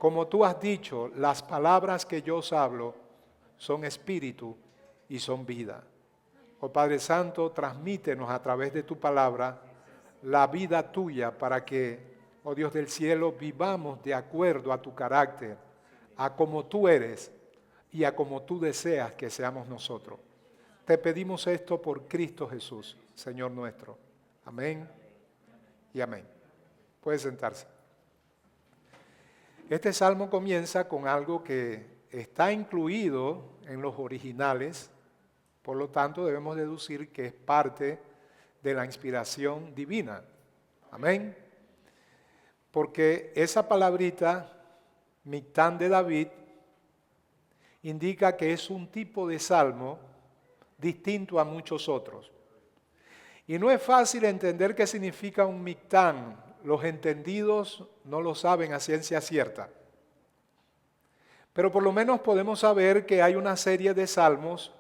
Como tú has dicho, las palabras que yo os hablo son espíritu y son vida. Oh Padre Santo, transmítenos a través de tu palabra la vida tuya para que, oh Dios del cielo, vivamos de acuerdo a tu carácter, a como tú eres y a como tú deseas que seamos nosotros. Te pedimos esto por Cristo Jesús, Señor nuestro. Amén y amén. Puede sentarse. Este salmo comienza con algo que está incluido en los originales, por lo tanto debemos deducir que es parte de la inspiración divina. Amén. Porque esa palabrita, Mictán de David, indica que es un tipo de salmo distinto a muchos otros. Y no es fácil entender qué significa un Mictán. Los entendidos no lo saben a ciencia cierta. Pero por lo menos podemos saber que hay una serie de salmos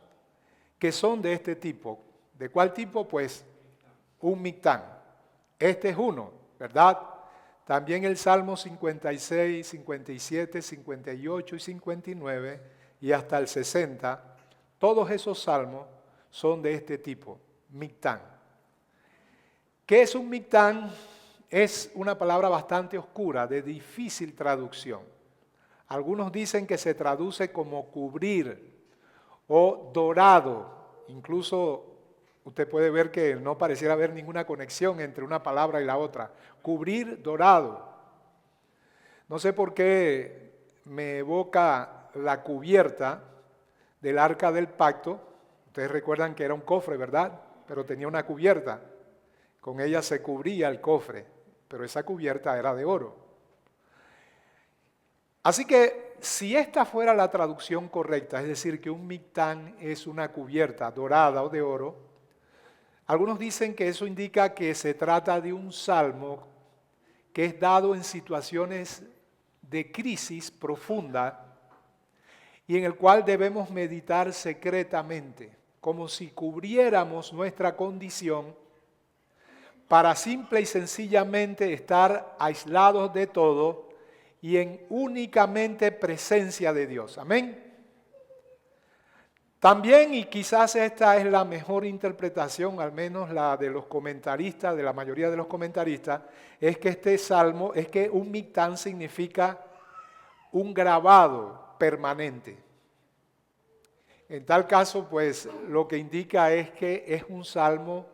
que son de este tipo. ¿De cuál tipo? Pues un Mictán. Este es uno, ¿verdad? También el Salmo 56, 57, 58 y 59 y hasta el 60. Todos esos salmos son de este tipo, Mictán. ¿Qué es un Mictán? Es una palabra bastante oscura, de difícil traducción. Algunos dicen que se traduce como cubrir o dorado. Incluso usted puede ver que no pareciera haber ninguna conexión entre una palabra y la otra. Cubrir, dorado. No sé por qué me evoca la cubierta del Arca del Pacto. Ustedes recuerdan que era un cofre, ¿verdad? Pero tenía una cubierta. Con ella se cubría el cofre, pero esa cubierta era de oro. Así que si esta fuera la traducción correcta, es decir, que un Mictán es una cubierta dorada o de oro, algunos dicen que eso indica que se trata de un salmo que es dado en situaciones de crisis profunda y en el cual debemos meditar secretamente, como si cubriéramos nuestra condición para simple y sencillamente estar aislados de todo y en únicamente presencia de Dios. Amén. También, y quizás esta es la mejor interpretación, al menos la de los comentaristas, de la mayoría de los comentaristas, es que este salmo, es que un Mictán significa un grabado permanente. En tal caso, pues, lo que indica es que es un salmo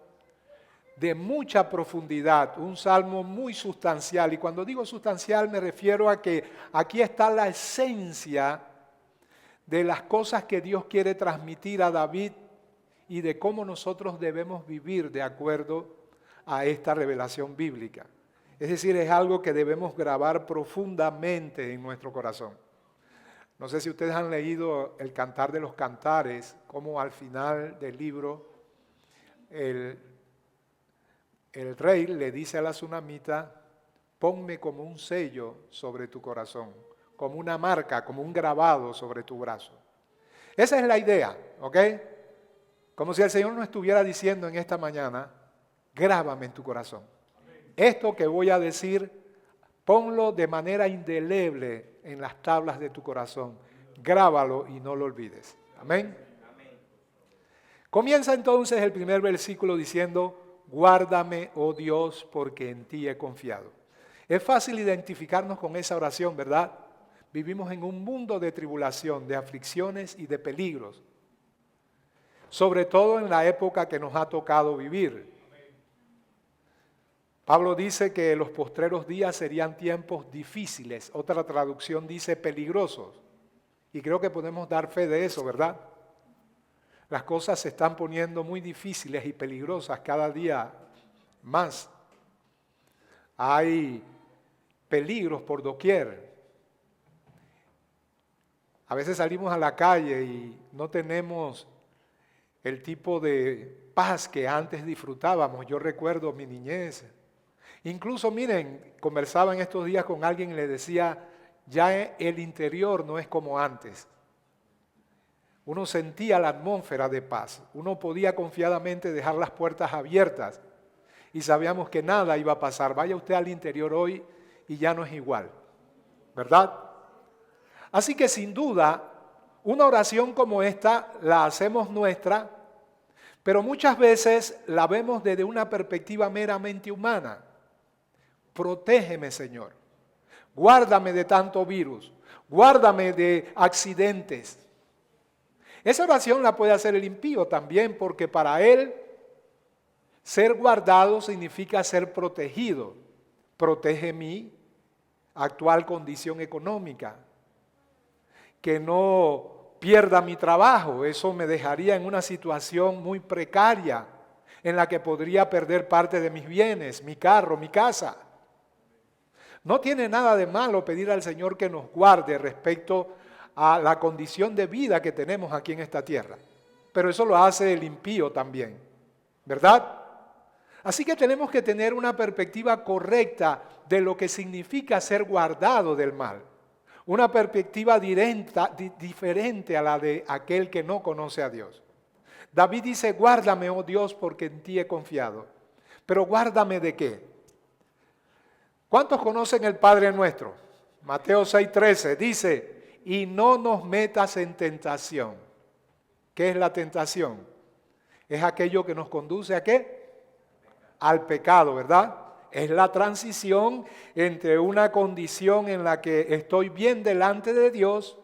de mucha profundidad, un salmo muy sustancial. Y cuando digo sustancial me refiero a que aquí está la esencia de las cosas que Dios quiere transmitir a David y de cómo nosotros debemos vivir de acuerdo a esta revelación bíblica. Es decir, es algo que debemos grabar profundamente en nuestro corazón. No sé si ustedes han leído el Cantar de los Cantares, cómo al final del libro el rey le dice a la tsunamita, ponme como un sello sobre tu corazón, como una marca, como un grabado sobre tu brazo. Esa es la idea, ¿ok? Como si el Señor nos estuviera diciendo en esta mañana, grábame en tu corazón. Esto que voy a decir, ponlo de manera indeleble en las tablas de tu corazón. Grábalo y no lo olvides. Amén. Comienza entonces el primer versículo diciendo, guárdame, oh Dios, porque en ti he confiado. Es fácil identificarnos con esa oración, ¿verdad? Vivimos en un mundo de tribulación, de aflicciones y de peligros. Sobre todo en la época que nos ha tocado vivir. Pablo dice que los postreros días serían tiempos difíciles. Otra traducción dice peligrosos. Y creo que podemos dar fe de eso, ¿verdad? Las cosas se están poniendo muy difíciles y peligrosas cada día más. Hay peligros por doquier. A veces salimos a la calle y no tenemos el tipo de paz que antes disfrutábamos. Yo recuerdo mi niñez. Incluso, miren, conversaba en estos días con alguien y le decía, ya el interior no es como antes. Uno sentía la atmósfera de paz. Uno podía confiadamente dejar las puertas abiertas y sabíamos que nada iba a pasar. Vaya usted al interior hoy y ya no es igual, ¿verdad? Así que sin duda, una oración como esta la hacemos nuestra, pero muchas veces la vemos desde una perspectiva meramente humana. Protégeme, Señor. Guárdame de tanto virus. Guárdame de accidentes. Esa oración la puede hacer el impío también, porque para él ser guardado significa ser protegido. Protege mi actual condición económica. Que no pierda mi trabajo, eso me dejaría en una situación muy precaria, en la que podría perder parte de mis bienes, mi carro, mi casa. No tiene nada de malo pedir al Señor que nos guarde respecto a la condición de vida que tenemos aquí en esta tierra. Pero eso lo hace el impío también, ¿verdad? Así que tenemos que tener una perspectiva correcta de lo que significa ser guardado del mal. Una perspectiva diferente a la de aquel que no conoce a Dios. David dice, guárdame, oh Dios, porque en ti he confiado. Pero guárdame ¿de qué? ¿Cuántos conocen el Padre Nuestro? Mateo 6:13 dice, y no nos metas en tentación. ¿Qué es la tentación? Es aquello que nos conduce ¿a qué? Al pecado, ¿verdad? Es la transición entre una condición en la que estoy bien delante de Dios,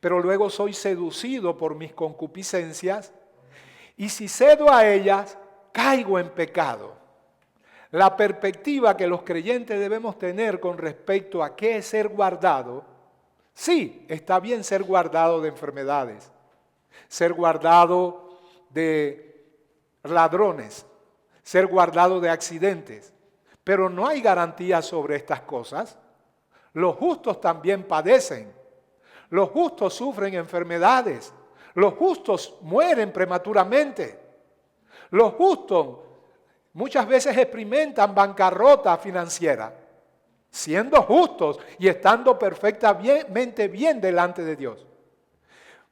pero luego soy seducido por mis concupiscencias, y si cedo a ellas, caigo en pecado. La perspectiva que los creyentes debemos tener con respecto a qué es ser guardado, sí, está bien ser guardado de enfermedades, ser guardado de ladrones, ser guardado de accidentes. Pero no hay garantía sobre estas cosas. Los justos también padecen. Los justos sufren enfermedades. Los justos mueren prematuramente. Los justos muchas veces experimentan bancarrota financiera, siendo justos y estando perfectamente bien delante de Dios.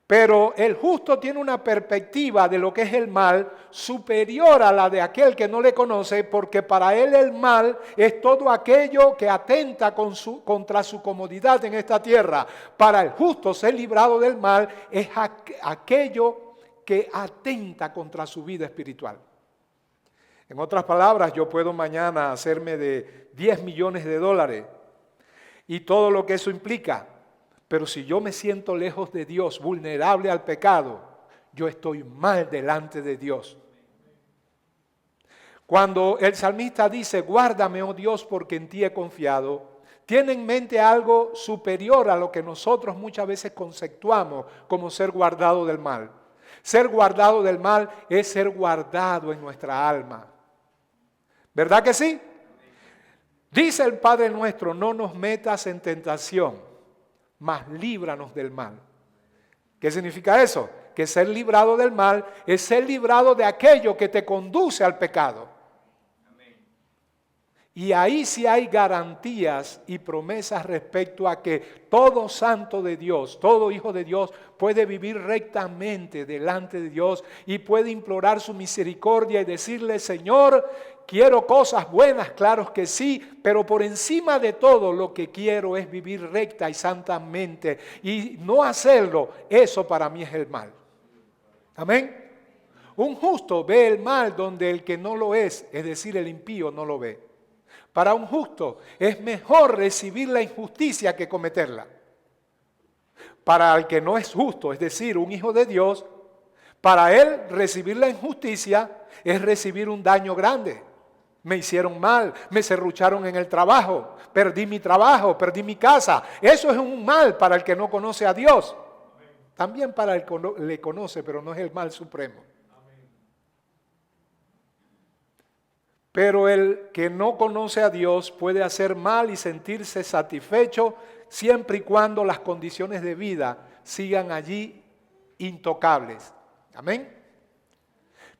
Pero el justo tiene una perspectiva de lo que es el mal superior a la de aquel que no le conoce, porque para él el mal es todo aquello que atenta contra su comodidad en esta tierra. Para el justo ser librado del mal es aquello que atenta contra su vida espiritual. En otras palabras, yo puedo mañana hacerme de 10 millones de dólares y todo lo que eso implica. Pero si yo me siento lejos de Dios, vulnerable al pecado, yo estoy mal delante de Dios. Cuando el salmista dice, guárdame, oh Dios, porque en ti he confiado, tiene en mente algo superior a lo que nosotros muchas veces conceptuamos como ser guardado del mal. Ser guardado del mal es ser guardado en nuestra alma. ¿Verdad que sí? Dice el Padre nuestro, no nos metas en tentación, mas líbranos del mal. ¿Qué significa eso? Que ser librado del mal es ser librado de aquello que te conduce al pecado. Y ahí sí hay garantías y promesas respecto a que todo santo de Dios, todo hijo de Dios puede vivir rectamente delante de Dios y puede implorar su misericordia y decirle, Señor, quiero cosas buenas, claro que sí, pero por encima de todo lo que quiero es vivir recta y santamente, y no hacerlo, eso para mí es el mal. Amén. Un justo ve el mal donde el que no lo es decir, el impío no lo ve. Para un justo es mejor recibir la injusticia que cometerla. Para el que no es justo, es decir, un hijo de Dios, para él recibir la injusticia es recibir un daño grande. Me hicieron mal, me serrucharon en el trabajo, perdí mi trabajo, perdí mi casa. Eso es un mal para el que no conoce a Dios. También para el que le conoce, pero no es el mal supremo. Pero el que no conoce a Dios puede hacer mal y sentirse satisfecho siempre y cuando las condiciones de vida sigan allí intocables. Amén.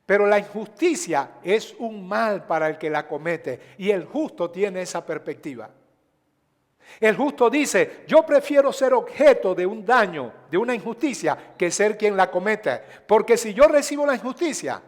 Pero la injusticia es un mal para el que la comete y el justo tiene esa perspectiva. El justo dice, yo prefiero ser objeto de un daño, de una injusticia, que ser quien la comete. Porque si yo recibo la injusticia,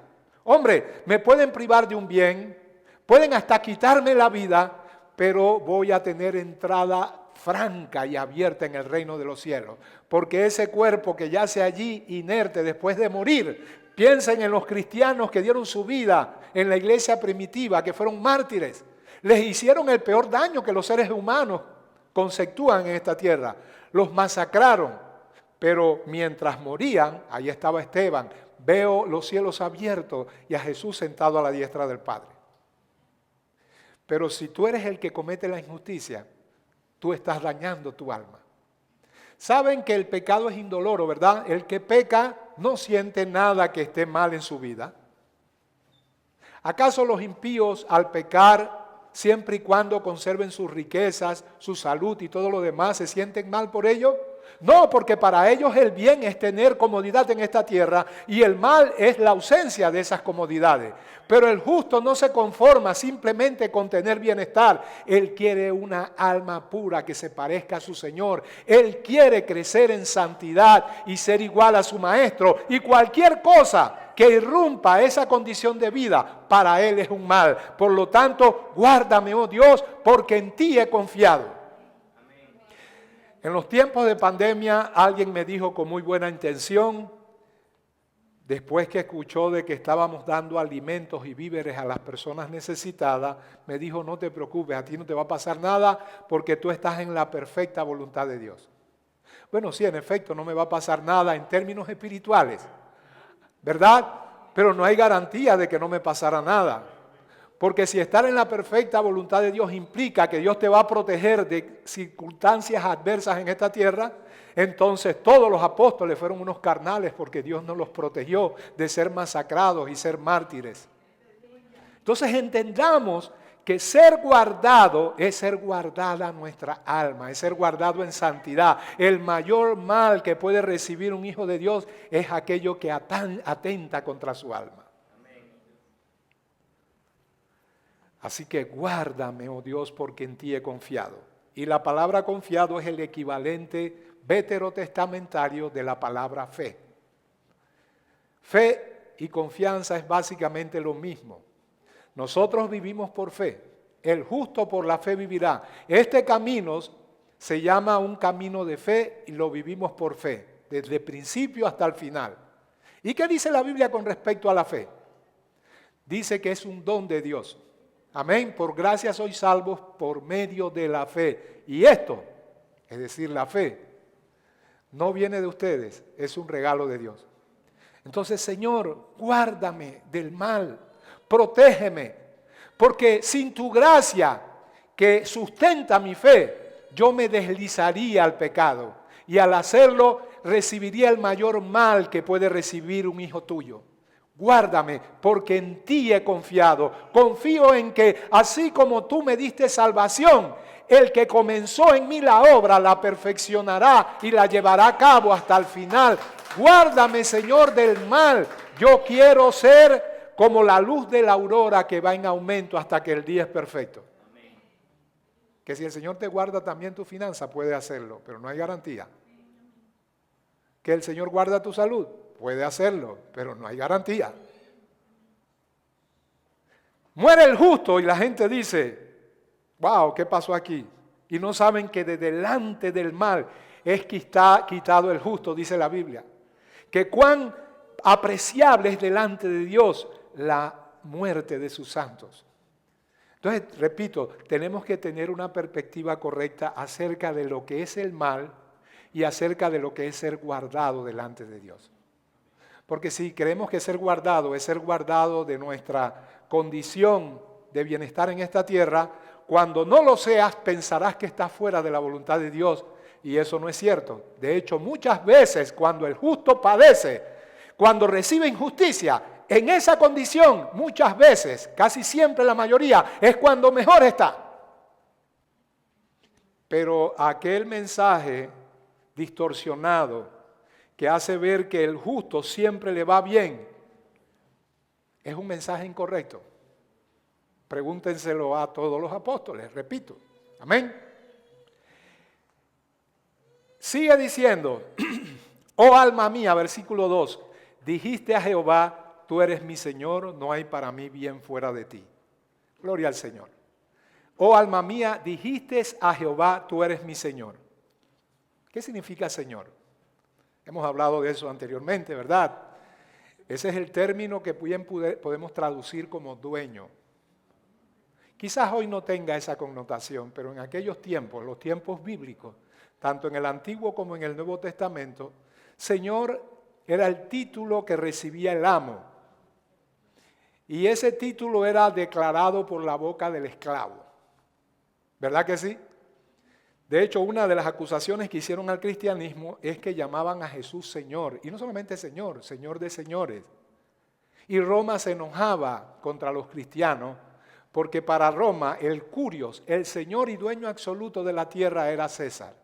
hombre, me pueden privar de un bien, pueden hasta quitarme la vida, pero voy a tener entrada franca y abierta en el reino de los cielos. Porque ese cuerpo que yace allí inerte después de morir, piensen en los cristianos que dieron su vida en la iglesia primitiva, que fueron mártires. Les hicieron el peor daño que los seres humanos conceptúan en esta tierra. Los masacraron, pero mientras morían, ahí estaba Esteban, veo los cielos abiertos y a Jesús sentado a la diestra del Padre. Pero si tú eres el que comete la injusticia, tú estás dañando tu alma. Saben que el pecado es indoloro, ¿verdad? El que peca no siente nada que esté mal en su vida. ¿Acaso los impíos al pecar, siempre y cuando conserven sus riquezas, su salud y todo lo demás, se sienten mal por ello? No, porque para ellos el bien es tener comodidad en esta tierra y el mal es la ausencia de esas comodidades. Pero el justo no se conforma simplemente con tener bienestar. Él quiere una alma pura que se parezca a su Señor. Él quiere crecer en santidad y ser igual a su Maestro. Y cualquier cosa que irrumpa esa condición de vida, para él es un mal. Por lo tanto, guárdame, oh Dios, porque en ti he confiado. En los tiempos de pandemia, alguien me dijo con muy buena intención, después que escuchó de que estábamos dando alimentos y víveres a las personas necesitadas, me dijo, no te preocupes, a ti no te va a pasar nada porque tú estás en la perfecta voluntad de Dios. Bueno, sí, en efecto, no me va a pasar nada en términos espirituales, ¿verdad? Pero no hay garantía de que no me pasara nada. Porque si estar en la perfecta voluntad de Dios implica que Dios te va a proteger de circunstancias adversas en esta tierra, entonces todos los apóstoles fueron unos carnales porque Dios no los protegió de ser masacrados y ser mártires. Entonces entendamos que ser guardado es ser guardada nuestra alma, es ser guardado en santidad. El mayor mal que puede recibir un hijo de Dios es aquello que atenta contra su alma. Así que guárdame, oh Dios, porque en ti he confiado. Y la palabra confiado es el equivalente veterotestamentario de la palabra fe. Fe y confianza es básicamente lo mismo. Nosotros vivimos por fe. El justo por la fe vivirá. Este camino se llama un camino de fe y lo vivimos por fe, desde el principio hasta el final. ¿Y qué dice la Biblia con respecto a la fe? Dice que es un don de Dios. Amén, por gracia sois salvos por medio de la fe. Y esto, es decir, la fe, no viene de ustedes, es un regalo de Dios. Entonces, Señor, guárdame del mal, protégeme, porque sin tu gracia que sustenta mi fe, yo me deslizaría al pecado y al hacerlo recibiría el mayor mal que puede recibir un hijo tuyo. Guárdame, porque en ti he confiado. Confío en que, así como tú me diste salvación, el que comenzó en mí la obra la perfeccionará y la llevará a cabo hasta el final. Guárdame, Señor, del mal. Yo quiero ser como la luz de la aurora que va en aumento hasta que el día es perfecto. Que si el Señor te guarda también tu finanza, puede hacerlo, pero no hay garantía. Que el Señor guarda tu salud, puede hacerlo, pero no hay garantía. Muere el justo y la gente dice, wow, ¿qué pasó aquí? Y no saben que de delante del mal es que está quitado el justo, dice la Biblia. Que cuán apreciable es delante de Dios la muerte de sus santos. Entonces, repito, tenemos que tener una perspectiva correcta acerca de lo que es el mal y acerca de lo que es ser guardado delante de Dios. Porque si creemos que ser guardado es ser guardado de nuestra condición de bienestar en esta tierra, cuando no lo seas pensarás que estás fuera de la voluntad de Dios y eso no es cierto. De hecho, muchas veces cuando el justo padece, cuando recibe injusticia, en esa condición muchas veces, casi siempre la mayoría, es cuando mejor está. Pero aquel mensaje distorsionado que hace ver que el justo siempre le va bien, es un mensaje incorrecto. Pregúntenselo a todos los apóstoles, repito. Amén. Sigue diciendo, oh alma mía, versículo 2, dijiste a Jehová, tú eres mi Señor, no hay para mí bien fuera de ti. Gloria al Señor. oh alma mía, dijiste a Jehová, tú eres mi Señor. ¿Qué significa Señor? Hemos hablado de eso anteriormente, ¿verdad? Ese es el término que bien podemos traducir como dueño. Quizás hoy no tenga esa connotación, pero en aquellos tiempos, los tiempos bíblicos, tanto en el Antiguo como en el Nuevo Testamento, Señor era el título que recibía el amo. Y ese título era declarado por la boca del esclavo. ¿Verdad que sí? De hecho, una de las acusaciones que hicieron al cristianismo es que llamaban a Jesús Señor. Y no solamente Señor, Señor de señores. Y Roma se enojaba contra los cristianos porque para Roma el curios, el señor y dueño absoluto de la tierra era César.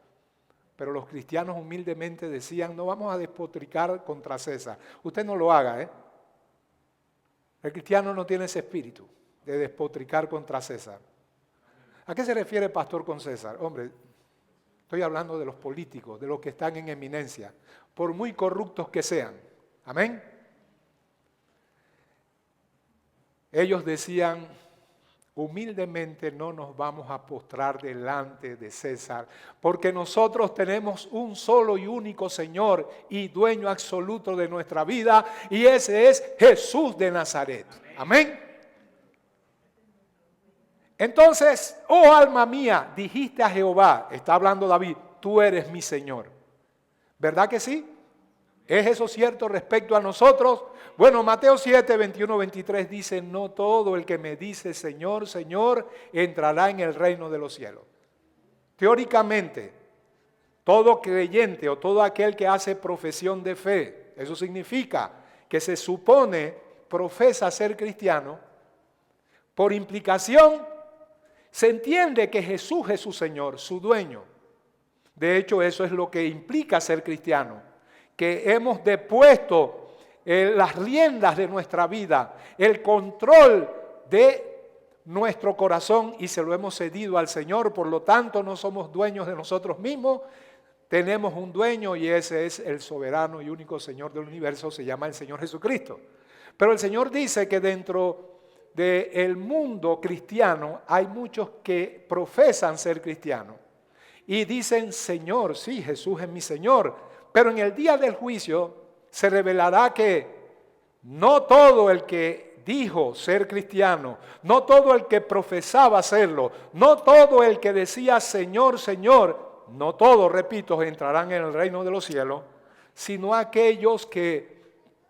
Pero los cristianos humildemente decían, no vamos a despotricar contra César. Usted no lo haga, ¿eh? El cristiano no tiene ese espíritu de despotricar contra César. ¿A qué se refiere pastor con César? Hombre, estoy hablando de los políticos, de los que están en eminencia, por muy corruptos que sean. Amén. Ellos decían, humildemente no nos vamos a postrar delante de César, porque nosotros tenemos un solo y único Señor y dueño absoluto de nuestra vida, y ese es Jesús de Nazaret. Amén. Entonces, oh alma mía, dijiste a Jehová, está hablando David, tú eres mi Señor. ¿Verdad que sí? ¿Es eso cierto respecto a nosotros? Bueno, Mateo 7, 21, 23 dice, no todo el que me dice Señor, Señor, entrará en el reino de los cielos. Teóricamente, todo creyente o todo aquel que hace profesión de fe, eso significa que se supone profesa ser cristiano, por implicación se entiende que Jesús es su Señor, su dueño. De hecho, eso es lo que implica ser cristiano, que hemos depuesto las riendas de nuestra vida, el control de nuestro corazón y se lo hemos cedido al Señor. Por lo tanto, no somos dueños de nosotros mismos, tenemos un dueño y ese es el soberano y único Señor del universo, se llama el Señor Jesucristo. Pero el Señor dice que dentro del mundo cristiano hay muchos que profesan ser cristianos y dicen, Señor, sí, Jesús es mi Señor, pero en el día del juicio se revelará que no todo el que dijo ser cristiano, no todo el que profesaba serlo, no todo el que decía Señor, Señor, no todos, repito, entrarán en el reino de los cielos, sino aquellos que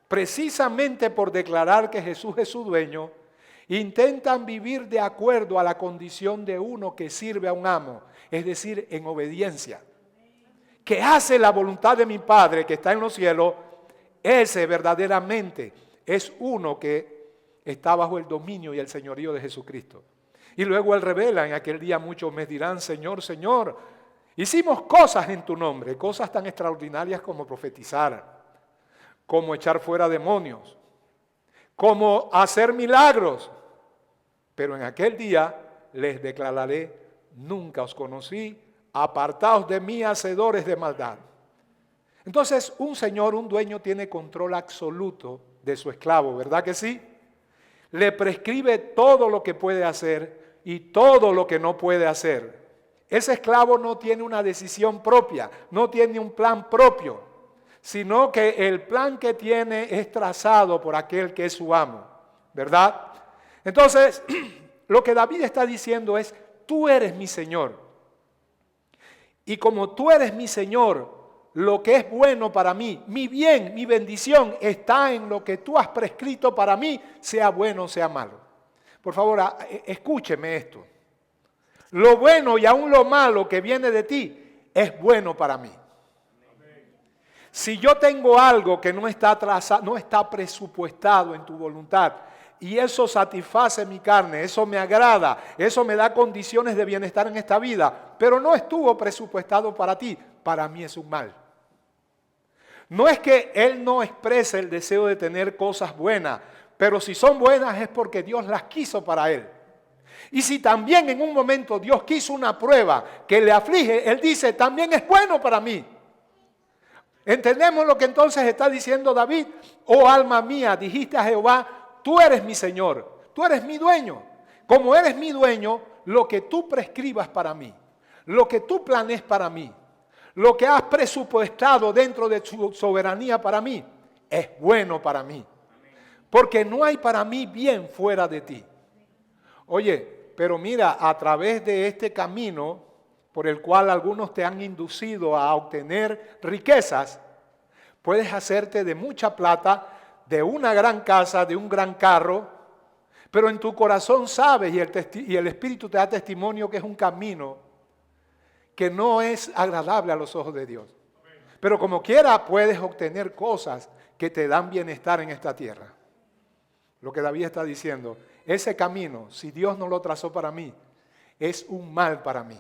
precisamente por declarar que Jesús es su dueño, intentan vivir de acuerdo a la condición de uno que sirve a un amo, es decir, en obediencia, que hace la voluntad de mi Padre que está en los cielos. Ese verdaderamente es uno que está bajo el dominio y el señorío de Jesucristo. Y luego Él revela, en aquel día muchos me dirán, Señor, Señor, hicimos cosas en tu nombre, cosas tan extraordinarias como profetizar, como echar fuera demonios, como hacer milagros. Pero en aquel día les declararé, nunca os conocí, apartaos de mí, hacedores de maldad. Entonces, un señor, un dueño, tiene control absoluto de su esclavo, ¿verdad que sí? Le prescribe todo lo que puede hacer y todo lo que no puede hacer. Ese esclavo no tiene una decisión propia, no tiene un plan propio, sino que el plan que tiene es trazado por aquel que es su amo, ¿verdad? Entonces, lo que David está diciendo es, tú eres mi Señor. Y como tú eres mi Señor, lo que es bueno para mí, mi bien, mi bendición, está en lo que tú has prescrito para mí, sea bueno o sea malo. Por favor, escúcheme esto. Lo bueno y aún lo malo que viene de ti es bueno para mí. Si yo tengo algo que no está presupuestado en tu voluntad y eso satisface mi carne, eso me agrada, eso me da condiciones de bienestar en esta vida, pero no estuvo presupuestado para ti, para mí es un mal. No es que Él no exprese el deseo de tener cosas buenas, pero si son buenas es porque Dios las quiso para Él. Y si también en un momento Dios quiso una prueba que le aflige, Él dice, también es bueno para mí. ¿Entendemos lo que entonces está diciendo David? Oh alma mía, dijiste a Jehová, tú eres mi Señor, tú eres mi dueño. Como eres mi dueño, lo que tú prescribas para mí, lo que tú planees para mí, lo que has presupuestado dentro de tu soberanía para mí, es bueno para mí. Porque no hay para mí bien fuera de ti. Oye, pero mira, a través de este camino por el cual algunos te han inducido a obtener riquezas, puedes hacerte de mucha plata, de una gran casa, de un gran carro, pero en tu corazón sabes y el Espíritu te da testimonio que es un camino que no es agradable a los ojos de Dios. Pero como quiera puedes obtener cosas que te dan bienestar en esta tierra. Lo que David está diciendo, ese camino, si Dios no lo trazó para mí, es un mal para mí.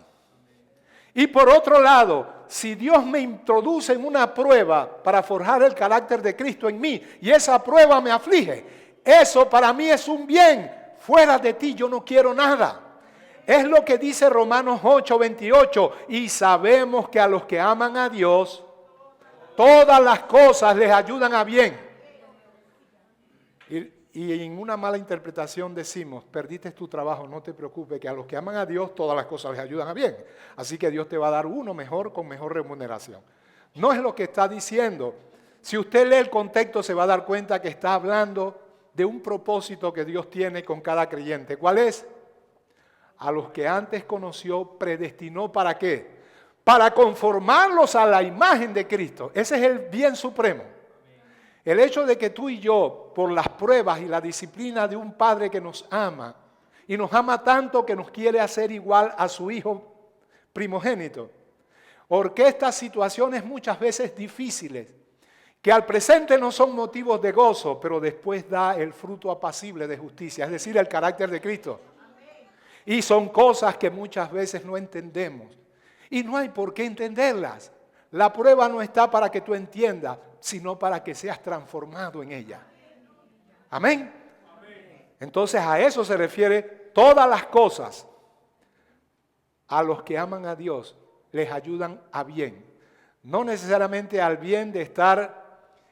Y por otro lado, si Dios me introduce en una prueba para forjar el carácter de Cristo en mí, y esa prueba me aflige, eso para mí es un bien. Fuera de ti yo no quiero nada. Es lo que dice Romanos 8:28, y sabemos que a los que aman a Dios, todas las cosas les ayudan a bien. Y en una mala interpretación decimos, perdiste tu trabajo, no te preocupes, que a los que aman a Dios todas las cosas les ayudan a bien. Así que Dios te va a dar uno mejor con mejor remuneración. No es lo que está diciendo. Si usted lee el contexto se va a dar cuenta que está hablando de un propósito que Dios tiene con cada creyente. ¿Cuál es? A los que antes conoció, predestinó ¿para qué? Para conformarlos a la imagen de Cristo. Ese es el bien supremo. El hecho de que tú y yo, por las pruebas y la disciplina de un Padre que nos ama, y nos ama tanto que nos quiere hacer igual a su Hijo primogénito, orquesta situaciones muchas veces difíciles, que al presente no son motivos de gozo, pero después da el fruto apacible de justicia, es decir, el carácter de Cristo. Y son cosas que muchas veces no entendemos, y no hay por qué entenderlas. La prueba no está para que tú entiendas, sino para que seas transformado en ella. Amén. Entonces a eso se refiere todas las cosas. A los que aman a Dios les ayudan a bien. No necesariamente al bien de estar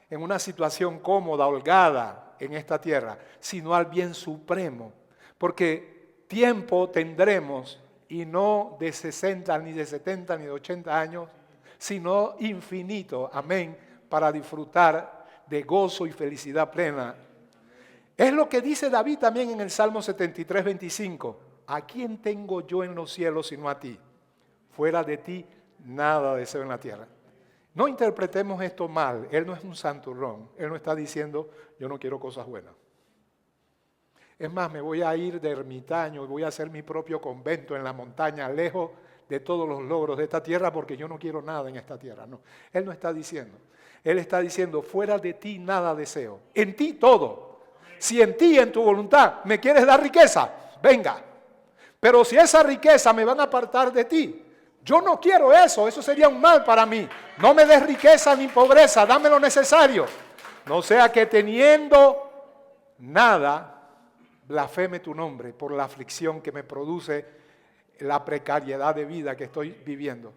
en una situación cómoda, holgada en esta tierra, sino al bien supremo. Porque tiempo tendremos, y no de 60, ni de 70, ni de 80 años, sino infinito, amén, para disfrutar de gozo y felicidad plena. Es lo que dice David también en el Salmo 73, 25. ¿A quién tengo yo en los cielos sino a ti? Fuera de ti nada deseo en la tierra. No interpretemos esto mal, él no es un santurrón, él no está diciendo yo no quiero cosas buenas. Es más, me voy a ir de ermitaño y voy a hacer mi propio convento en la montaña, lejos de todos los logros de esta tierra porque yo no quiero nada en esta tierra. No, él no está diciendo. Él está diciendo, fuera de ti nada deseo, en ti todo. Si en ti, en tu voluntad, me quieres dar riqueza, venga. Pero si esa riqueza me van a apartar de ti, yo no quiero eso, eso sería un mal para mí. No me des riqueza ni pobreza, dame lo necesario. No sea que teniendo nada, blasfeme tu nombre por la aflicción que me produce la precariedad de vida que estoy viviendo.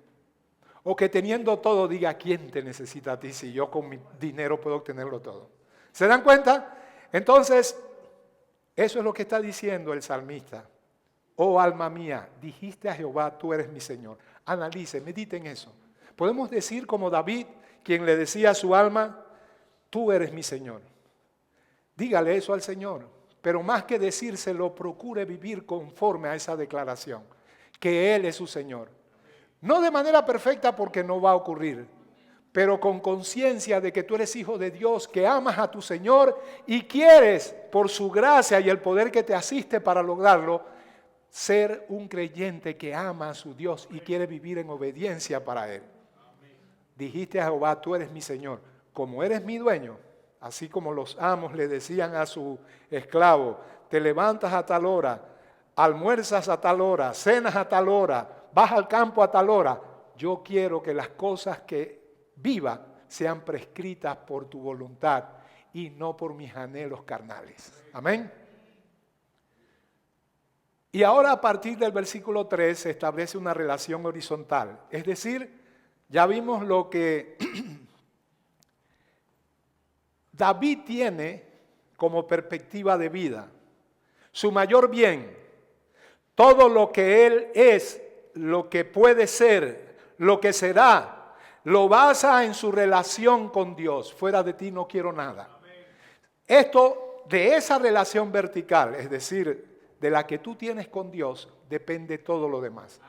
O que teniendo todo diga, ¿quién te necesita a ti si yo con mi dinero puedo obtenerlo todo? ¿Se dan cuenta? Entonces, eso es lo que está diciendo el salmista. Oh alma mía, dijiste a Jehová, tú eres mi Señor. Analice, medite en eso. Podemos decir como David, quien le decía a su alma, tú eres mi Señor. Dígale eso al Señor, pero más que decírselo, procure vivir conforme a esa declaración, que Él es su Señor. No de manera perfecta porque no va a ocurrir, pero con conciencia de que tú eres hijo de Dios, que amas a tu Señor y quieres, por su gracia y el poder que te asiste para lograrlo, ser un creyente que ama a su Dios y quiere vivir en obediencia para Él. Dijiste a Jehová, tú eres mi Señor, como eres mi dueño, así como los amos le decían a su esclavo, te levantas a tal hora, almuerzas a tal hora, cenas a tal hora, vas al campo a tal hora. Yo quiero que las cosas que viva sean prescritas por tu voluntad y no por mis anhelos carnales. Amén. Y ahora a partir del versículo 3 se establece una relación horizontal. Es decir, ya vimos lo que David tiene como perspectiva de vida. Su mayor bien, todo lo que Él es, lo que puede ser, lo que será, lo basa en su relación con Dios. Fuera de ti no quiero nada. Esto, de esa relación vertical, es decir, de la que tú tienes con Dios, depende todo lo demás.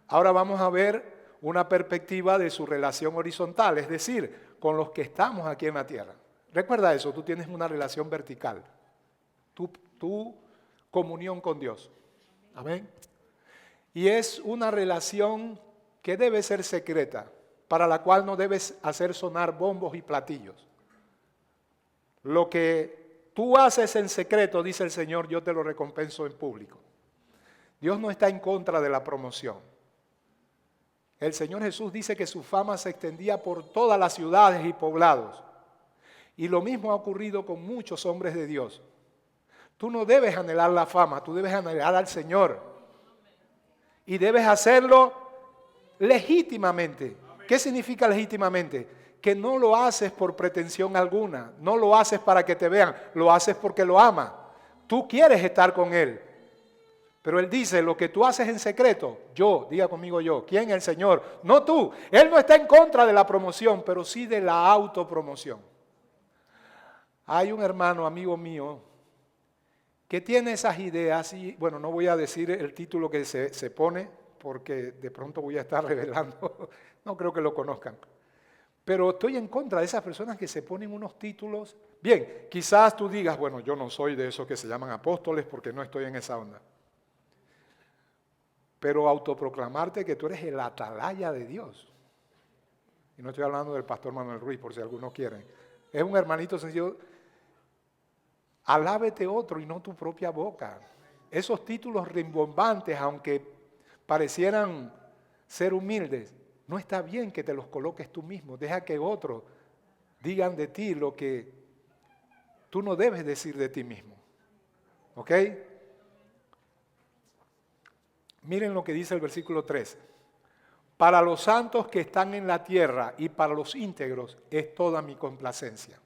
Ahora vamos a ver una perspectiva de su relación horizontal, es decir, con los que estamos aquí en la tierra. Recuerda eso, tú tienes una relación vertical, tu comunión con Dios. Amén. Y es una relación que debe ser secreta, para la cual no debes hacer sonar bombos y platillos. Lo que tú haces en secreto, dice el Señor, yo te lo recompenso en público. Dios no está en contra de la promoción. El Señor Jesús dice que su fama se extendía por todas las ciudades y poblados. Y lo mismo ha ocurrido con muchos hombres de Dios. Tú no debes anhelar la fama, tú debes anhelar al Señor. Y debes hacerlo legítimamente. ¿Qué significa legítimamente? Que no lo haces por pretensión alguna, no lo haces para que te vean, lo haces porque lo amas. Tú quieres estar con Él. Pero Él dice, lo que tú haces en secreto, yo, diga conmigo yo, ¿quién? El Señor, no tú. Él no está en contra de la promoción, pero sí de la autopromoción. Hay un hermano, amigo mío, que tiene esas ideas y, bueno, no voy a decir el título que se pone, porque de pronto voy a estar revelando, no creo que lo conozcan. Pero estoy en contra de esas personas que se ponen unos títulos. Bien, quizás tú digas, bueno, yo no soy de esos que se llaman apóstoles porque no estoy en esa onda. Pero autoproclamarte que tú eres el atalaya de Dios. Y no estoy hablando del pastor Manuel Ruiz, por si algunos quieren. Es un hermanito sencillo. Alábete otro y no tu propia boca. Esos títulos rimbombantes, aunque parecieran ser humildes, no está bien que te los coloques tú mismo. Deja que otros digan de ti lo que tú no debes decir de ti mismo. ¿Ok? Miren lo que dice el versículo 3. Para los santos que están en la tierra y para los íntegros es toda mi complacencia.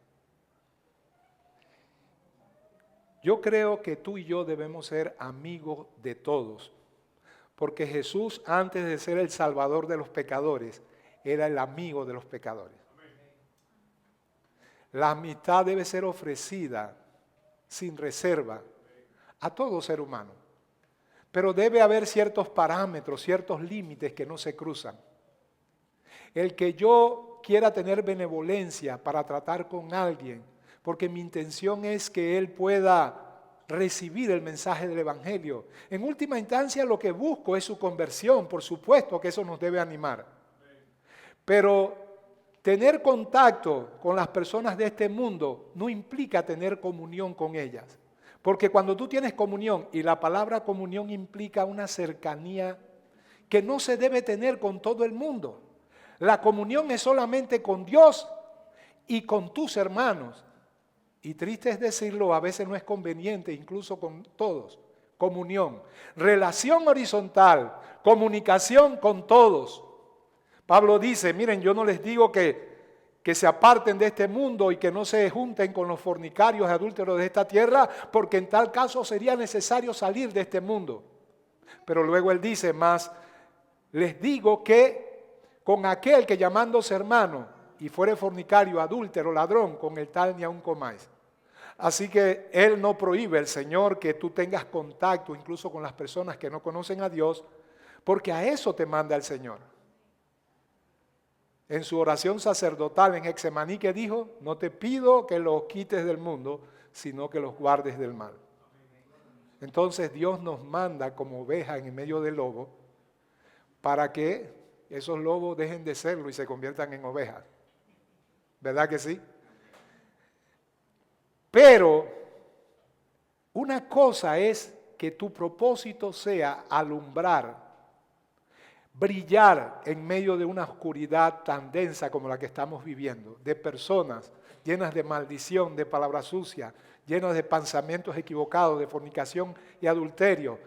Yo creo que tú y yo debemos ser amigos de todos, porque Jesús, antes de ser el salvador de los pecadores, era el amigo de los pecadores. La amistad debe ser ofrecida sin reserva a todo ser humano, pero debe haber ciertos parámetros, ciertos límites que no se cruzan. El que yo quiera tener benevolencia para tratar con alguien, porque mi intención es que él pueda recibir el mensaje del Evangelio. En última instancia lo que busco es su conversión, por supuesto que eso nos debe animar. Pero tener contacto con las personas de este mundo no implica tener comunión con ellas. Porque cuando tú tienes comunión, y la palabra comunión implica una cercanía que no se debe tener con todo el mundo. La comunión es solamente con Dios y con tus hermanos. Y triste es decirlo, a veces no es conveniente, incluso con todos. Comunión, relación horizontal, comunicación con todos. Pablo dice, miren, yo no les digo que se aparten de este mundo y que no se junten con los fornicarios y adúlteros de esta tierra, porque en tal caso sería necesario salir de este mundo. Pero luego él dice más, les digo que con aquel que llamándose hermano y fuere fornicario, adúltero, ladrón, con el tal ni aun comáis. Así que Él no prohíbe, el Señor, que tú tengas contacto incluso con las personas que no conocen a Dios, porque a eso te manda el Señor. En su oración sacerdotal en Getsemaní, que dijo, no te pido que los quites del mundo, sino que los guardes del mal. Entonces Dios nos manda como ovejas en medio del lobo, para que esos lobos dejen de serlo y se conviertan en ovejas. ¿Verdad que sí? Pero una cosa es que tu propósito sea alumbrar, brillar en medio de una oscuridad tan densa como la que estamos viviendo, de personas llenas de maldición, de palabras sucias, llenas de pensamientos equivocados, de fornicación y adulterio.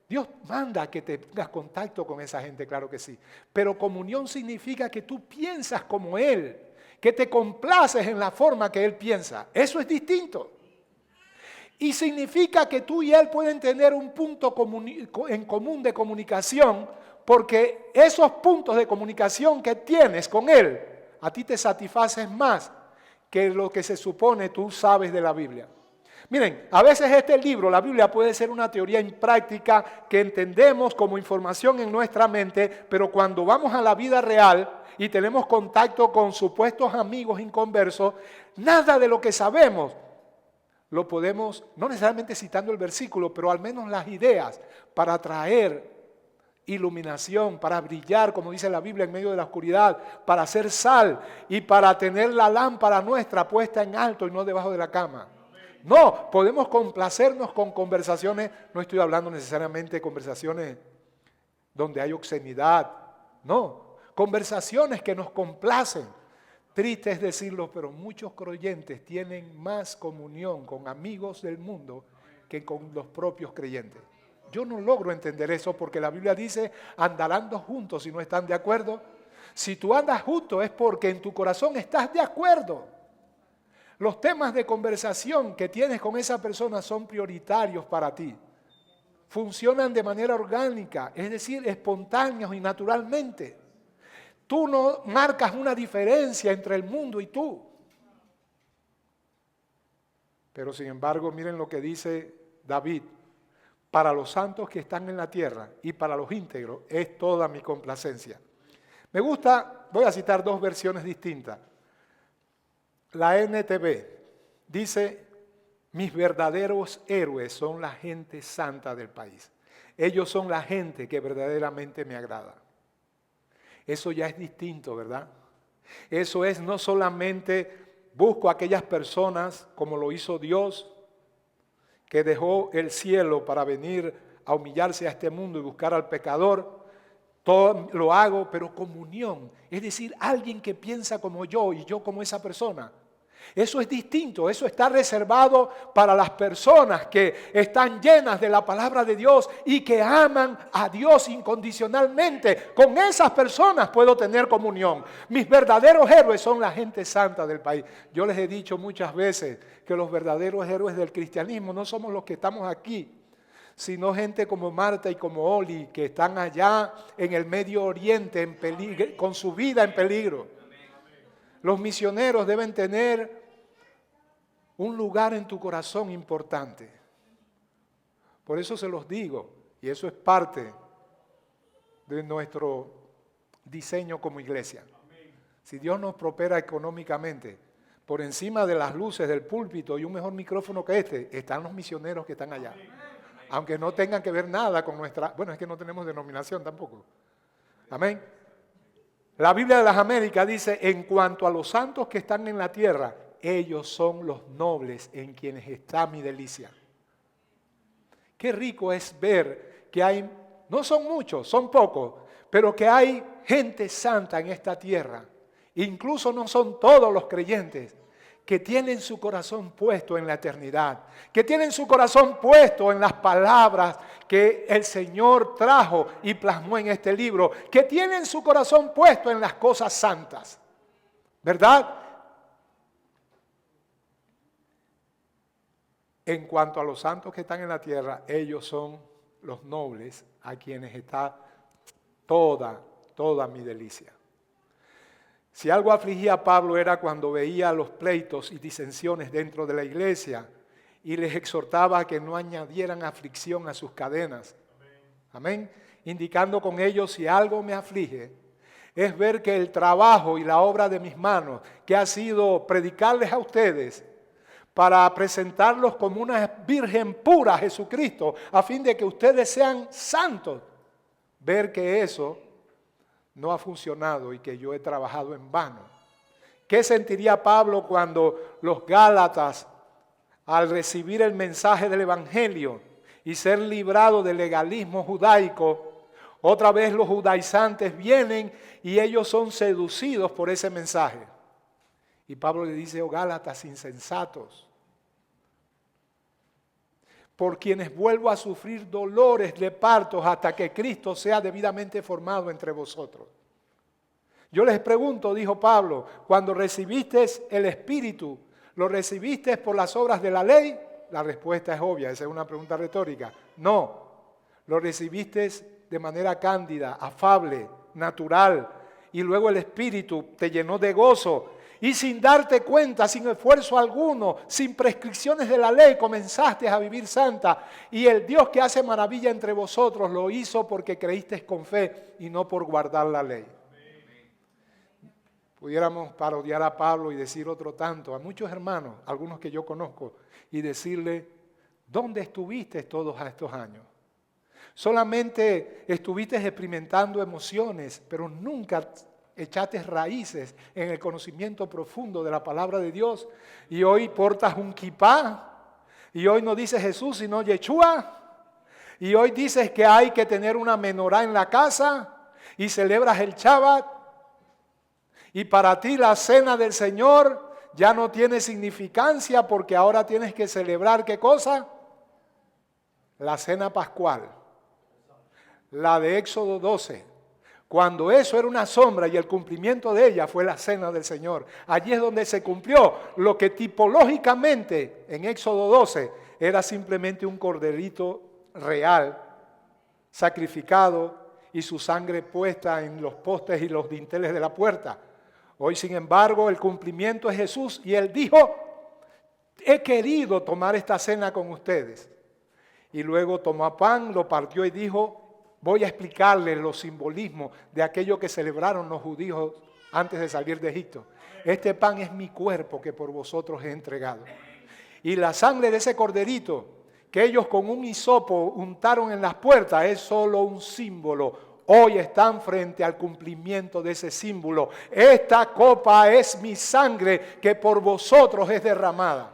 Dios manda que tengas contacto con esa gente, claro que sí. Pero comunión significa que tú piensas como Él, que te complaces en la forma que Él piensa. Eso es distinto. Y significa que tú y él pueden tener un punto en común de comunicación, porque esos puntos de comunicación que tienes con él, a ti te satisfacen más que lo que se supone tú sabes de la Biblia. Miren, a veces este libro, la Biblia, puede ser una teoría impráctica que entendemos como información en nuestra mente, pero cuando vamos a la vida real y tenemos contacto con supuestos amigos inconversos, nada de lo que sabemos lo podemos, no necesariamente citando el versículo, pero al menos las ideas para traer iluminación, para brillar, como dice la Biblia, en medio de la oscuridad, para hacer sal y para tener la lámpara nuestra puesta en alto y no debajo de la cama. No, podemos complacernos con conversaciones, no estoy hablando necesariamente de conversaciones donde hay obscenidad, no, conversaciones que nos complacen. Triste es decirlo, pero muchos creyentes tienen más comunión con amigos del mundo que con los propios creyentes. Yo no logro entender eso porque la Biblia dice, andarán dos juntos si no están de acuerdo. Si tú andas juntos es porque en tu corazón estás de acuerdo. Los temas de conversación que tienes con esa persona son prioritarios para ti. Funcionan de manera orgánica, es decir, espontáneos y naturalmente. Tú no marcas una diferencia entre el mundo y tú. Pero sin embargo, miren lo que dice David. Para los santos que están en la tierra y para los íntegros es toda mi complacencia. Me gusta, voy a citar dos versiones distintas. La NTV dice, mis verdaderos héroes son la gente santa del país. Ellos son la gente que verdaderamente me agrada. Eso ya es distinto, ¿verdad? Eso es no solamente busco a aquellas personas como lo hizo Dios, que dejó el cielo para venir a humillarse a este mundo y buscar al pecador. Todo lo hago, pero comunión, es decir, alguien que piensa como yo y yo como esa persona. Eso es distinto, eso está reservado para las personas que están llenas de la palabra de Dios y que aman a Dios incondicionalmente. Con esas personas puedo tener comunión. Mis verdaderos héroes son la gente santa del país. Yo les he dicho muchas veces que los verdaderos héroes del cristianismo no somos los que estamos aquí, sino gente como Marta y como Oli, que están allá en el Medio Oriente en peligro, con su vida en peligro. Los misioneros deben tener un lugar en tu corazón importante. Por eso se los digo, y eso es parte de nuestro diseño como iglesia. Si Dios nos prospera económicamente, por encima de las luces del púlpito y un mejor micrófono que este, están los misioneros que están allá. Aunque no tengan que ver nada con nuestra... Bueno, es que no tenemos denominación tampoco. Amén. La Biblia de las Américas dice, en cuanto a los santos que están en la tierra, ellos son los nobles en quienes está mi delicia. Qué rico es ver que hay, no son muchos, son pocos, pero que hay gente santa en esta tierra. Incluso no son todos los creyentes que tienen su corazón puesto en la eternidad, que tienen su corazón puesto en las palabras que el Señor trajo y plasmó en este libro, que tienen su corazón puesto en las cosas santas, ¿verdad? En cuanto a los santos que están en la tierra, ellos son los nobles a quienes está toda mi delicia. Si algo afligía a Pablo era cuando veía los pleitos y disensiones dentro de la iglesia y les exhortaba a que no añadieran aflicción a sus cadenas. Amén. Indicando con ello, si algo me aflige, es ver que el trabajo y la obra de mis manos, que ha sido predicarles a ustedes para presentarlos como una virgen pura a Jesucristo, a fin de que ustedes sean santos, ver que eso no ha funcionado y que yo he trabajado en vano. ¿Qué sentiría Pablo cuando los Gálatas, al recibir el mensaje del Evangelio y ser librados del legalismo judaico, otra vez los judaizantes vienen y ellos son seducidos por ese mensaje? Y Pablo le dice, oh Gálatas insensatos, por quienes vuelvo a sufrir dolores de partos hasta que Cristo sea debidamente formado entre vosotros. Yo les pregunto, dijo Pablo, cuando recibiste el Espíritu, ¿lo recibiste por las obras de la ley La respuesta es obvia, esa es una pregunta retórica. No, lo recibiste de manera cándida, afable, natural, y luego el Espíritu te llenó de gozo. Y sin darte cuenta, sin esfuerzo alguno, sin prescripciones de la ley, comenzaste a vivir santa. Y el Dios que hace maravilla entre vosotros lo hizo porque creísteis con fe y no por guardar la ley. Pudiéramos parodiar a Pablo y decir otro tanto, a muchos hermanos, algunos que yo conozco, y decirle, ¿dónde estuviste todos estos años? Solamente estuviste experimentando emociones, pero nunca echaste raíces en el conocimiento profundo de la palabra de Dios. Y hoy portas un kipá, y hoy no dices Jesús, sino Yeshua. Y hoy dices que hay que tener una menorá en la casa, y celebras el Shabbat. Y para ti la cena del Señor ya no tiene significancia porque ahora tienes que celebrar, ¿qué cosa? La cena pascual, la de Éxodo 12. Cuando eso era una sombra y el cumplimiento de ella fue la cena del Señor. Allí es donde se cumplió lo que tipológicamente en Éxodo 12 era simplemente un corderito real, sacrificado y su sangre puesta en los postes y los dinteles de la puerta. Hoy, sin embargo, el cumplimiento es Jesús y Él dijo, he querido tomar esta cena con ustedes. Y luego tomó pan, lo partió y dijo, voy a explicarles los simbolismos de aquello que celebraron los judíos antes de salir de Egipto. Este pan es mi cuerpo que por vosotros he entregado. Y la sangre de ese corderito que ellos con un hisopo untaron en las puertas es solo un símbolo. Hoy están frente al cumplimiento de ese símbolo. Esta copa es mi sangre que por vosotros es derramada.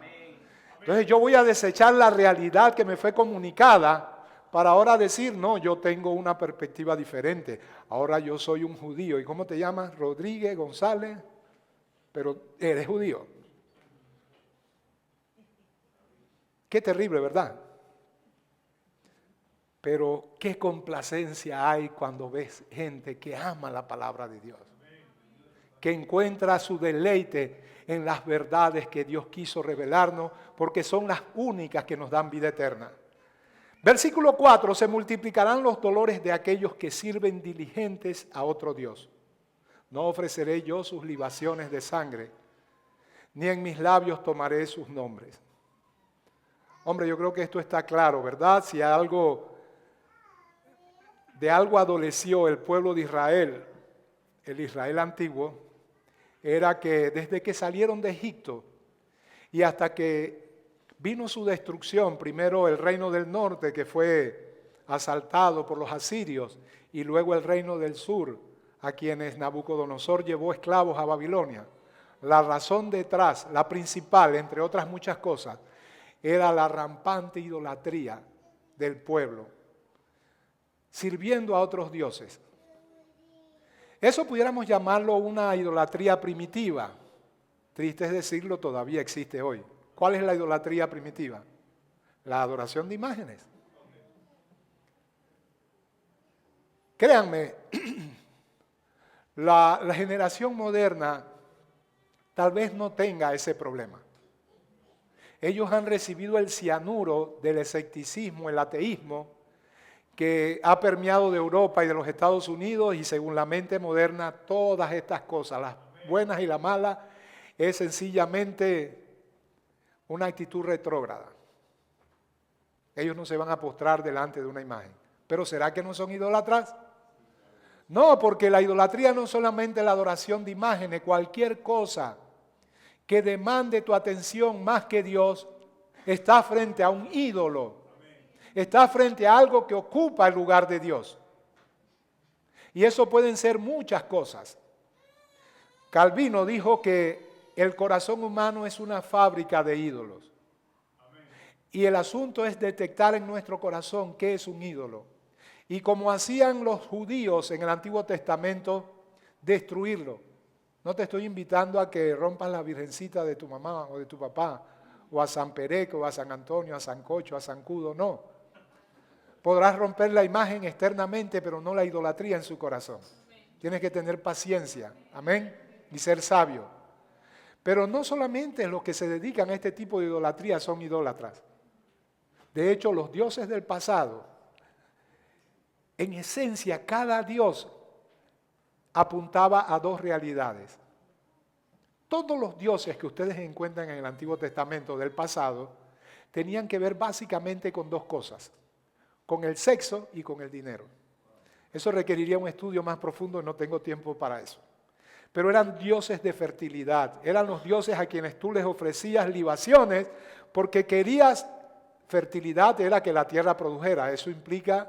Entonces yo voy a desechar la realidad que me fue comunicada para ahora decir, no, yo tengo una perspectiva diferente. Ahora yo soy un judío. ¿Y cómo te llamas? Rodríguez, González, pero eres judío. Qué terrible, ¿verdad? Pero qué complacencia hay cuando ves gente que ama la palabra de Dios, que encuentra su deleite en las verdades que Dios quiso revelarnos, porque son las únicas que nos dan vida eterna. Versículo 4, se multiplicarán los dolores de aquellos que sirven diligentes a otro Dios. No ofreceré yo sus libaciones de sangre, ni en mis labios tomaré sus nombres. Hombre, yo creo que esto está claro, ¿verdad? Si de algo adoleció el pueblo de Israel, el Israel antiguo, era que desde que salieron de Egipto y hasta que vino su destrucción, primero el reino del norte que fue asaltado por los asirios y luego el reino del sur, a quienes Nabucodonosor llevó esclavos a Babilonia. La razón detrás, la principal, entre otras muchas cosas, era la rampante idolatría del pueblo, sirviendo a otros dioses. Eso pudiéramos llamarlo una idolatría primitiva. Triste es decirlo, todavía existe hoy. ¿Cuál es la idolatría primitiva? La adoración de imágenes. Créanme, la generación moderna tal vez no tenga ese problema. Ellos han recibido el cianuro del escepticismo, el ateísmo, que ha permeado de Europa y de los Estados Unidos, y según la mente moderna, todas estas cosas, las buenas y las malas, es sencillamente una actitud retrógrada. Ellos no se van a postrar delante de una imagen. ¿Pero será que no son idólatras? No, porque la idolatría no es solamente la adoración de imágenes, cualquier cosa que demande tu atención más que Dios está frente a un ídolo. Está frente a algo que ocupa el lugar de Dios. Y eso pueden ser muchas cosas. Calvino dijo que el corazón humano es una fábrica de ídolos. Y el asunto es detectar en nuestro corazón qué es un ídolo. Y como hacían los judíos en el Antiguo Testamento, destruirlo. No te estoy invitando a que rompas la virgencita de tu mamá o de tu papá, o a San Pereco, o a San Antonio, a San Cocho, a San Cudo, no. Podrás romper la imagen externamente, pero no la idolatría en su corazón. Tienes que tener paciencia, amén, y ser sabio. Pero no solamente los que se dedican a este tipo de idolatría son idólatras. De hecho, los dioses del pasado, en esencia, cada dios apuntaba a dos realidades. Todos los dioses que ustedes encuentran en el Antiguo Testamento del pasado tenían que ver básicamente con dos cosas, con el sexo y con el dinero. Eso requeriría un estudio más profundo, no tengo tiempo para eso. Pero eran dioses de fertilidad, eran los dioses a quienes tú les ofrecías libaciones porque querías fertilidad, era que la tierra produjera, eso implica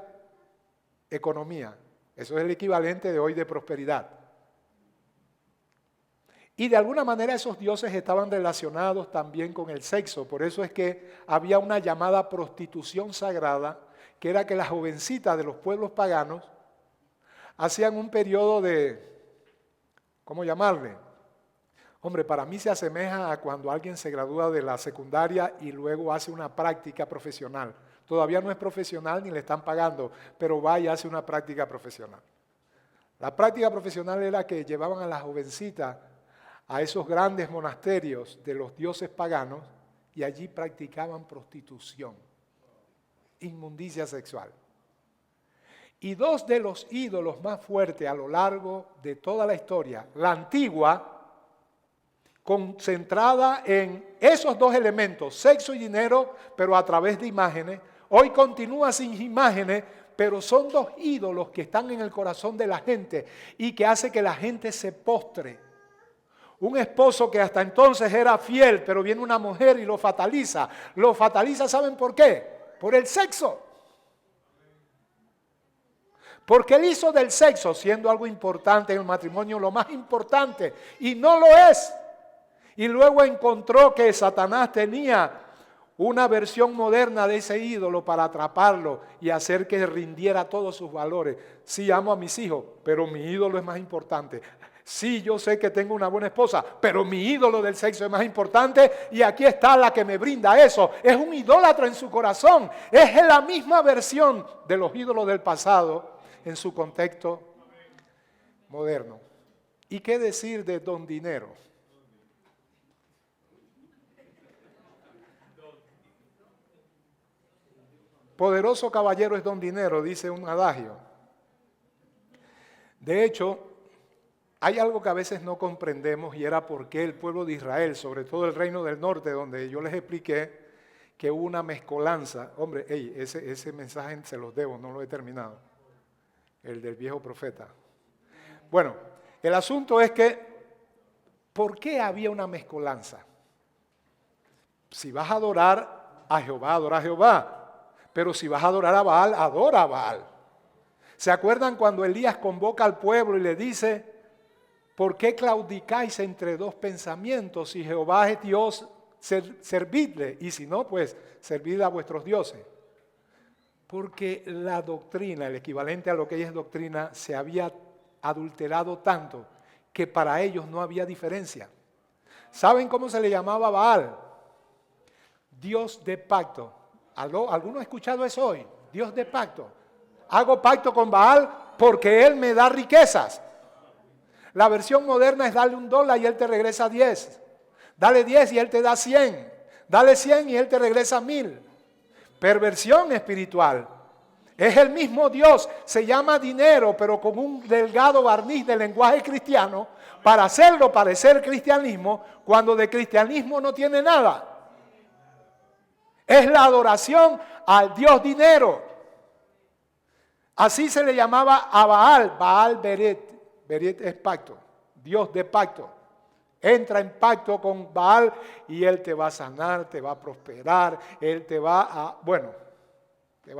economía, eso es el equivalente de hoy de prosperidad. Y de alguna manera esos dioses estaban relacionados también con el sexo, por eso es que había una llamada prostitución sagrada, que era que las jovencitas de los pueblos paganos hacían un periodo de, ¿cómo llamarle? Hombre, para mí se asemeja a cuando alguien se gradúa de la secundaria y luego hace una práctica profesional. Todavía no es profesional ni le están pagando, pero va y hace una práctica profesional. La práctica profesional era que llevaban a las jovencitas a esos grandes monasterios de los dioses paganos y allí practicaban prostitución, inmundicia sexual. Y dos de los ídolos más fuertes a lo largo de toda la historia, la antigua, concentrada en esos dos elementos, sexo y dinero, pero a través de imágenes, hoy continúa sin imágenes, pero son dos ídolos que están en el corazón de la gente y que hace que la gente se postre. Un esposo que hasta entonces era fiel, pero viene una mujer y lo fataliza. Lo fataliza, ¿saben por qué? Por el sexo. Porque él hizo del sexo, siendo algo importante en el matrimonio, lo más importante, y no lo es. Y luego encontró que Satanás tenía una versión moderna de ese ídolo para atraparlo y hacer que rindiera todos sus valores. Sí, amo a mis hijos, pero mi ídolo es más importante. Sí, yo sé que tengo una buena esposa, pero mi ídolo del sexo es más importante y aquí está la que me brinda eso. Es un idólatra en su corazón. Es la misma versión de los ídolos del pasado en su contexto moderno. ¿Y qué decir de Don Dinero? Poderoso caballero es Don Dinero, dice un adagio. De hecho, hay algo que a veces no comprendemos y era por qué el pueblo de Israel, sobre todo el reino del norte, donde yo les expliqué que hubo una mezcolanza. Hombre, ese mensaje se los debo, no lo he terminado. El del viejo profeta. Bueno, el asunto es que, ¿por qué había una mezcolanza? Si vas a adorar a Jehová, adora a Jehová. Pero si vas a adorar a Baal, adora a Baal. ¿Se acuerdan cuando Elías convoca al pueblo y le dice, ¿por qué claudicáis entre dos pensamientos? Si Jehová es Dios, servidle, y si no, pues servid a vuestros dioses. Porque la doctrina, el equivalente a lo que ella es doctrina, se había adulterado tanto que para ellos no había diferencia. ¿Saben cómo se le llamaba a Baal? Dios de pacto. ¿Alguno ha escuchado eso hoy? Dios de pacto. Hago pacto con Baal porque él me da riquezas. La versión moderna es darle $1 y él te regresa 10. Dale 10 y él te da 100. Dale 100 y él te regresa 1000. Perversión espiritual. Es el mismo Dios, se llama dinero, pero con un delgado barniz de lenguaje cristiano para hacerlo parecer cristianismo cuando de cristianismo no tiene nada. Es la adoración al Dios dinero. Así se le llamaba a Baal, Baal Beret. Beret es pacto, Dios de pacto. Entra en pacto con Baal y él te va a sanar, te va a prosperar, él te va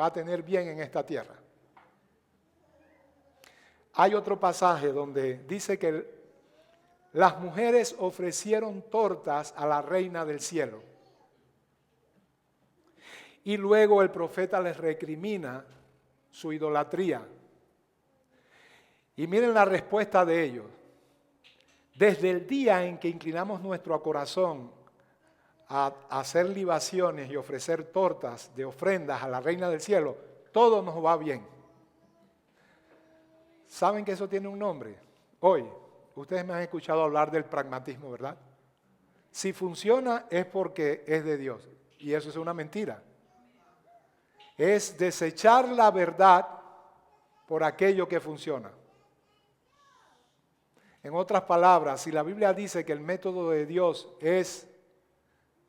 a tener bien en esta tierra. Hay otro pasaje donde dice que las mujeres ofrecieron tortas a la reina del cielo. Y luego el profeta les recrimina su idolatría. Y miren la respuesta de ellos. Desde el día en que inclinamos nuestro corazón a hacer libaciones y ofrecer tortas de ofrendas a la reina del cielo, todo nos va bien. ¿Saben que eso tiene un nombre? Hoy, ustedes me han escuchado hablar del pragmatismo, ¿verdad? Si funciona es porque es de Dios. Y eso es una mentira. es desechar la verdad por aquello que funciona. En otras palabras, si la Biblia dice que el método de Dios es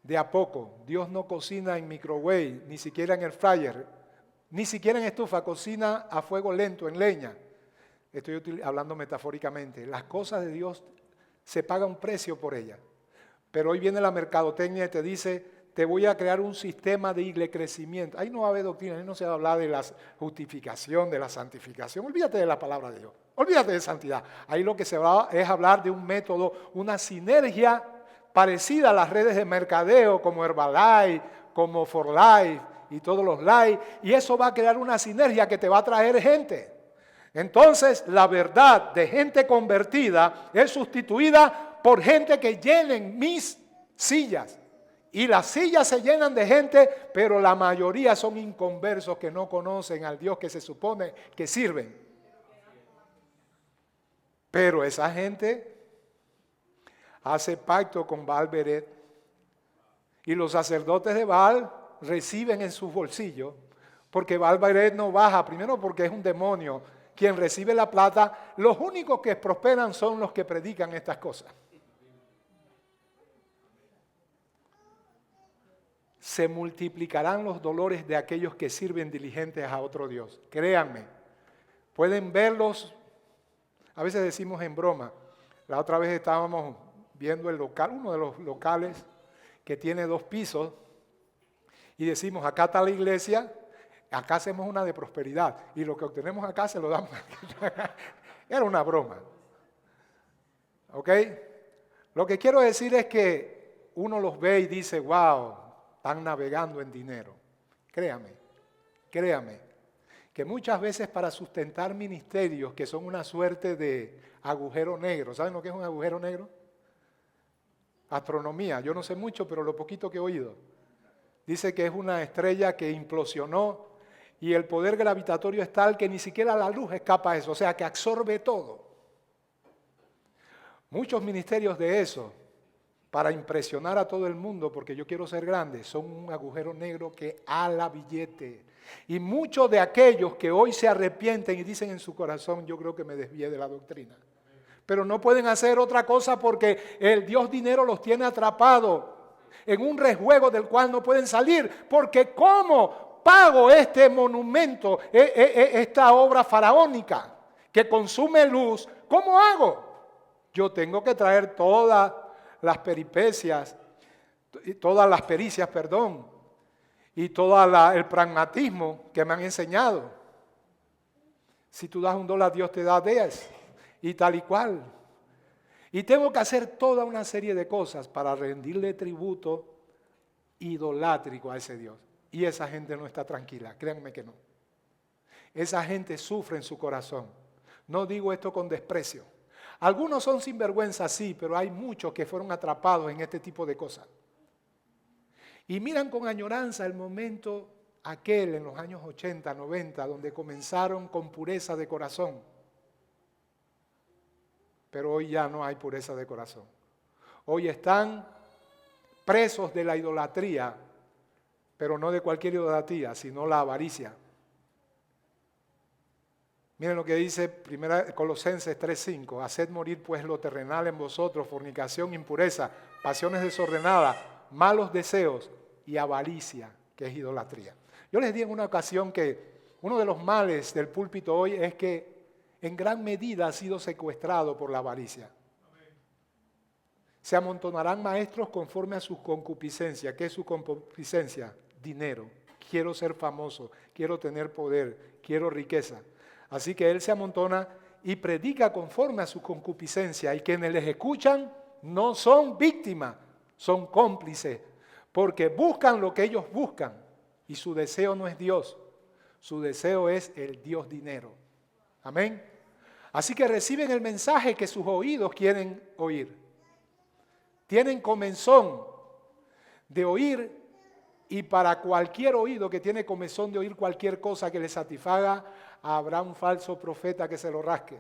de a poco, Dios no cocina en microwave, ni siquiera en el fryer, ni siquiera en estufa, cocina a fuego lento, en leña. Estoy hablando metafóricamente. Las cosas de Dios se paga un precio por ellas. Pero hoy viene la mercadotecnia y te dice, te voy a crear un sistema de crecimiento. Ahí no va a haber doctrina, ahí no se va a hablar de la justificación, de la santificación. Olvídate de la palabra de Dios, olvídate de santidad. Ahí lo que se va es hablar de un método, una sinergia parecida a las redes de mercadeo como Herbalife, como For Life y todos los Life. Y eso va a crear una sinergia que te va a traer gente. Entonces la verdad de gente convertida es sustituida por gente que llenen mis sillas. Y las sillas se llenan de gente, pero la mayoría son inconversos que no conocen al Dios que se supone que sirven. Pero esa gente hace pacto con Baal-Bereth y los sacerdotes de Baal reciben en sus bolsillos, porque Baal-Bereth no baja, primero porque es un demonio quien recibe la plata. Los únicos que prosperan son los que predican estas cosas. Se multiplicarán los dolores de aquellos que sirven diligentes a otro Dios. Créanme, pueden verlos, a veces decimos en broma. La otra vez estábamos viendo el local, uno de los locales que tiene 2 pisos, y decimos, acá está la iglesia, acá hacemos una de prosperidad, y lo que obtenemos acá se lo damos. Era una broma. ¿Ok? Lo que quiero decir es que uno los ve y dice, wow, están navegando en dinero. Créame, que muchas veces para sustentar ministerios que son una suerte de agujero negro, ¿saben lo que es un agujero negro? Astronomía, yo no sé mucho, pero lo poquito que he oído. Dice que es una estrella que implosionó y el poder gravitatorio es tal que ni siquiera la luz escapa a eso, o sea que absorbe todo. Muchos ministerios de eso, para impresionar a todo el mundo, porque yo quiero ser grande, son un agujero negro que ala billete. Y muchos de aquellos que hoy se arrepienten y dicen en su corazón, yo creo que me desvié de la doctrina. Pero no pueden hacer otra cosa porque el Dios dinero los tiene atrapados en un rejuego del cual no pueden salir. Porque ¿cómo pago este monumento, esta obra faraónica que consume luz? ¿Cómo hago? Yo tengo que traer todas las pericias, y todo el pragmatismo que me han enseñado. Si tú das $1, Dios te da 10, y tal y cual. Y tengo que hacer toda una serie de cosas para rendirle tributo idolátrico a ese Dios. Y esa gente no está tranquila, créanme que no. Esa gente sufre en su corazón. No digo esto con desprecio. Algunos son sinvergüenza, sí, pero hay muchos que fueron atrapados en este tipo de cosas. Y miran con añoranza el momento aquel en los años 80, 90, donde comenzaron con pureza de corazón. Pero hoy ya no hay pureza de corazón. Hoy están presos de la idolatría, pero no de cualquier idolatría, sino la avaricia. Miren lo que dice 1 Colosenses 3:5. Haced morir pues lo terrenal en vosotros, fornicación, impureza, pasiones desordenadas, malos deseos y avaricia, que es idolatría. Yo les di en una ocasión que uno de los males del púlpito hoy es que en gran medida ha sido secuestrado por la avaricia. Se amontonarán maestros conforme a su concupiscencia. ¿Qué es su concupiscencia? Dinero. Quiero ser famoso, quiero tener poder, quiero riqueza. Así que él se amontona y predica conforme a su concupiscencia. Y quienes les escuchan no son víctimas, son cómplices. Porque buscan lo que ellos buscan. Y su deseo no es Dios. Su deseo es el Dios dinero. Amén. Así que reciben el mensaje que sus oídos quieren oír. Tienen comezón de oír, y para cualquier oído que tiene comezón de oír cualquier cosa que le satisfaga, habrá un falso profeta que se lo rasque.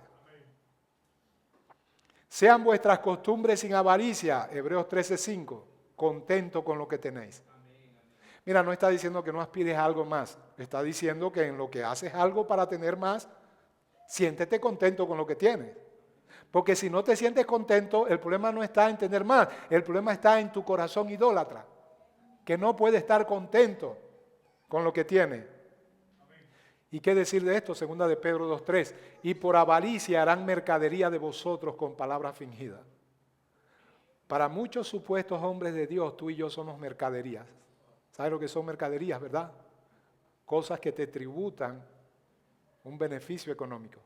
Sean vuestras costumbres sin avaricia, Hebreos 13:5, contento con lo que tenéis. Mira, no está diciendo que no aspires a algo más. Está diciendo que en lo que haces algo para tener más, siéntete contento con lo que tienes. Porque si no te sientes contento, el problema no está en tener más. El problema está en tu corazón idólatra, que no puede estar contento con lo que tiene. ¿Y qué decir de esto? Segunda de Pedro 2:3. Y por avaricia harán mercadería de vosotros con palabras fingidas. Para muchos supuestos hombres de Dios, tú y yo somos mercaderías. ¿Sabes lo que son mercaderías, verdad? Cosas que te tributan un beneficio económico.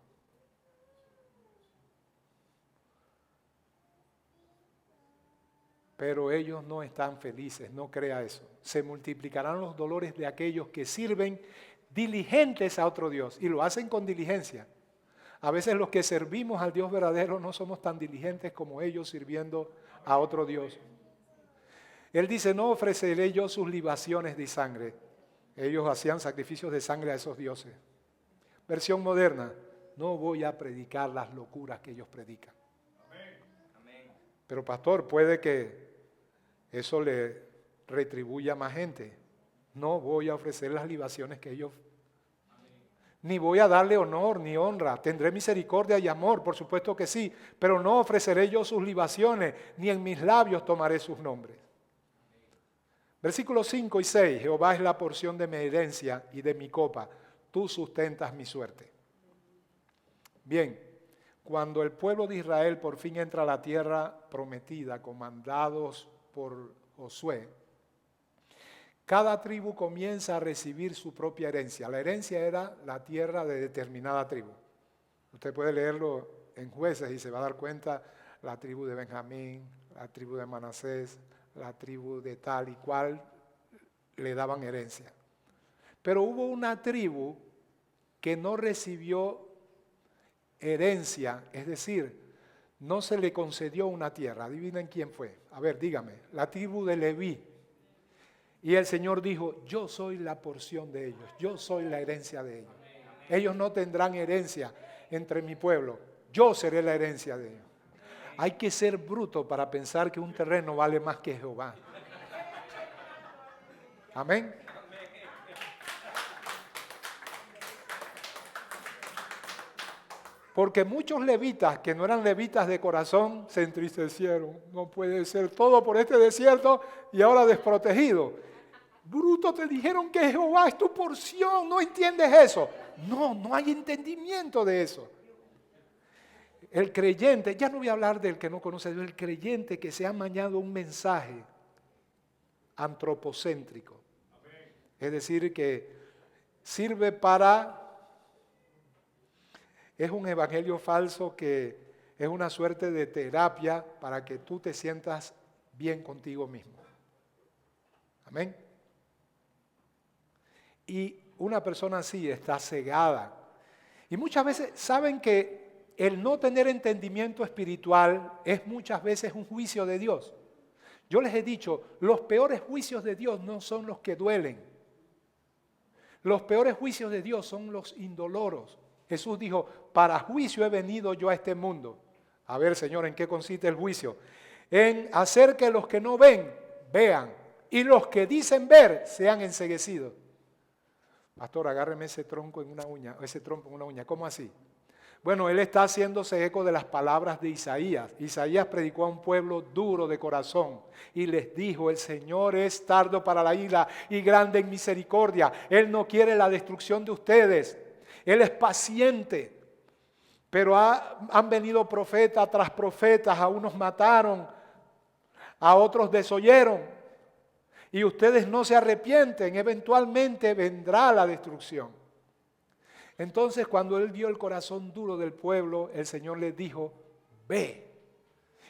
Pero ellos no están felices, no crea eso. Se multiplicarán los dolores de aquellos que sirven diligentes a otro Dios y lo hacen con diligencia. A veces los que servimos al Dios verdadero no somos tan diligentes como ellos sirviendo a otro Dios. Él dice, no ofreceré yo sus libaciones de sangre. Ellos hacían sacrificios de sangre a esos dioses. Versión moderna, no voy a predicar las locuras que ellos predican. Pero pastor, puede que eso le retribuya a más gente. No voy a ofrecer las libaciones que ellos... Ni voy a darle honor ni honra. Tendré misericordia y amor, por supuesto que sí. Pero no ofreceré yo sus libaciones, ni en mis labios tomaré sus nombres. Versículos 5 y 6. Jehová es la porción de mi herencia y de mi copa. Tú sustentas mi suerte. Bien, cuando el pueblo de Israel por fin entra a la tierra prometida, comandados por Josué, cada tribu comienza a recibir su propia herencia. La herencia era la tierra de determinada tribu. Usted puede leerlo en Jueces y se va a dar cuenta, la tribu de Benjamín, la tribu de Manasés, la tribu de tal y cual le daban herencia. Pero hubo una tribu que no recibió herencia, es decir, no se le concedió una tierra. Adivinen quién fue. A ver, dígame, la tribu de Leví. Y el Señor dijo, yo soy la porción de ellos, yo soy la herencia de ellos. Ellos no tendrán herencia entre mi pueblo, yo seré la herencia de ellos. Hay que ser bruto para pensar que un terreno vale más que Jehová. Amén. Porque muchos levitas que no eran levitas de corazón se entristecieron. No puede ser todo por este desierto y ahora desprotegido. Bruto, te dijeron que Jehová es tu porción, ¿no entiendes eso? No hay entendimiento de eso. El creyente, ya no voy a hablar del que no conoce a Dios, el creyente que se ha amañado un mensaje antropocéntrico. Es decir, que sirve para... Es un evangelio falso que es una suerte de terapia para que tú te sientas bien contigo mismo. Amén. Y una persona así está cegada. Y muchas veces saben que el no tener entendimiento espiritual es muchas veces un juicio de Dios. Yo les he dicho, los peores juicios de Dios no son los que duelen. Los peores juicios de Dios son los indoloros. Jesús dijo, para juicio he venido yo a este mundo. A ver, Señor, ¿en qué consiste el juicio? En hacer que los que no ven, vean. Y los que dicen ver, sean enceguecidos. Pastor, agárreme ese tronco en una uña, ese trompo en una uña. ¿Cómo así? Bueno, él está haciéndose eco de las palabras de Isaías. Isaías predicó a un pueblo duro de corazón y les dijo, el Señor es tardo para la ira y grande en misericordia. Él no quiere la destrucción de ustedes. Él es paciente. Pero han venido profeta tras profetas, a unos mataron, a otros desoyeron. Y ustedes no se arrepienten, eventualmente vendrá la destrucción. Entonces, cuando él vio el corazón duro del pueblo, el Señor les dijo, ve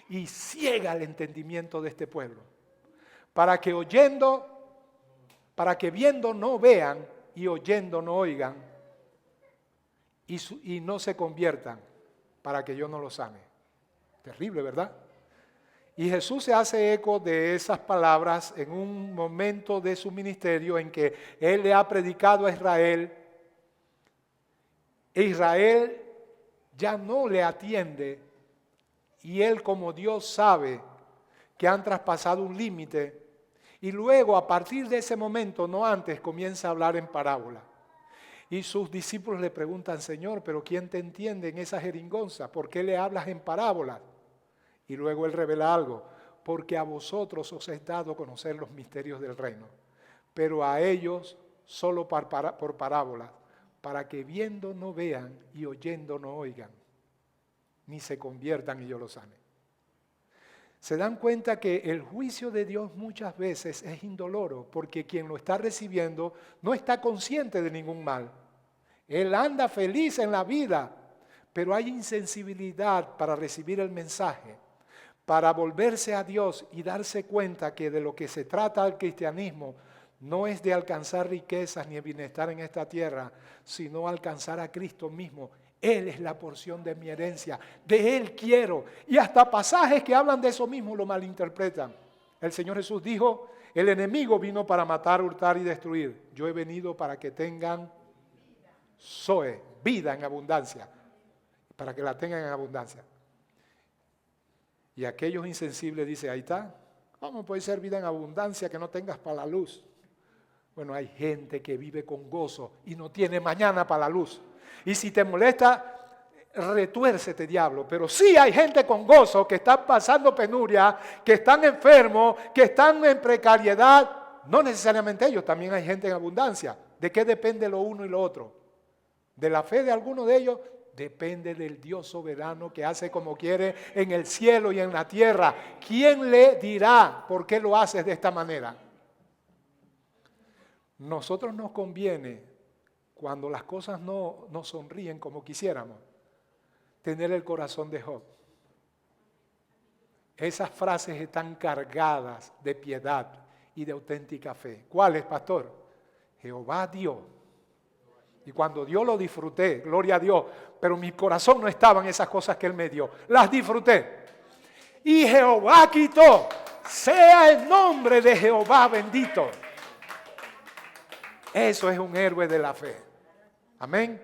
y ciega el entendimiento de este pueblo, para que viendo no vean y oyendo no oigan y no se conviertan, para que yo no los sane. Terrible, ¿verdad? Y Jesús se hace eco de esas palabras en un momento de su ministerio en que Él le ha predicado a Israel. E Israel ya no le atiende y Él como Dios sabe que han traspasado un límite Y luego, a partir de ese momento, no antes, comienza a hablar en parábola. Y sus discípulos le preguntan, Señor, ¿pero quién te entiende en esa jeringonza? ¿Por qué le hablas en parábola? Y luego Él revela algo, porque a vosotros os es dado conocer los misterios del reino, pero a ellos solo por parábolas, para que viendo no vean y oyendo no oigan, ni se conviertan y yo los sane. Se dan cuenta que el juicio de Dios muchas veces es indoloro, porque quien lo está recibiendo no está consciente de ningún mal. Él anda feliz en la vida, pero hay insensibilidad para recibir el mensaje, para volverse a Dios y darse cuenta que de lo que se trata el cristianismo no es de alcanzar riquezas ni bienestar en esta tierra, sino alcanzar a Cristo mismo. Él es la porción de mi herencia, de Él quiero. Y hasta pasajes que hablan de eso mismo lo malinterpretan. El Señor Jesús dijo, el enemigo vino para matar, hurtar y destruir. Yo he venido para que tengan Zoe, vida en abundancia, para que la tengan en abundancia. Y aquellos insensibles dicen, ahí está, ¿cómo puede ser vida en abundancia que no tengas para la luz? Bueno, hay gente que vive con gozo y no tiene mañana para la luz. Y si te molesta, retuércete, diablo. Pero sí hay gente con gozo que están pasando penuria, que están enfermos, que están en precariedad. No necesariamente ellos, también hay gente en abundancia. ¿De qué depende lo uno y lo otro? ¿De la fe de alguno de ellos? Depende del Dios soberano que hace como quiere en el cielo y en la tierra. ¿Quién le dirá por qué lo haces de esta manera? Nosotros nos conviene, cuando las cosas no sonríen como quisiéramos, tener el corazón de Job. Esas frases están cargadas de piedad y de auténtica fe. ¿Cuáles, pastor? Jehová dio. Y cuando dio lo disfruté, gloria a Dios, pero mi corazón no estaba en esas cosas que Él me dio. Las disfruté. Y Jehová quitó. Sea el nombre de Jehová bendito. Eso es un héroe de la fe. Amén.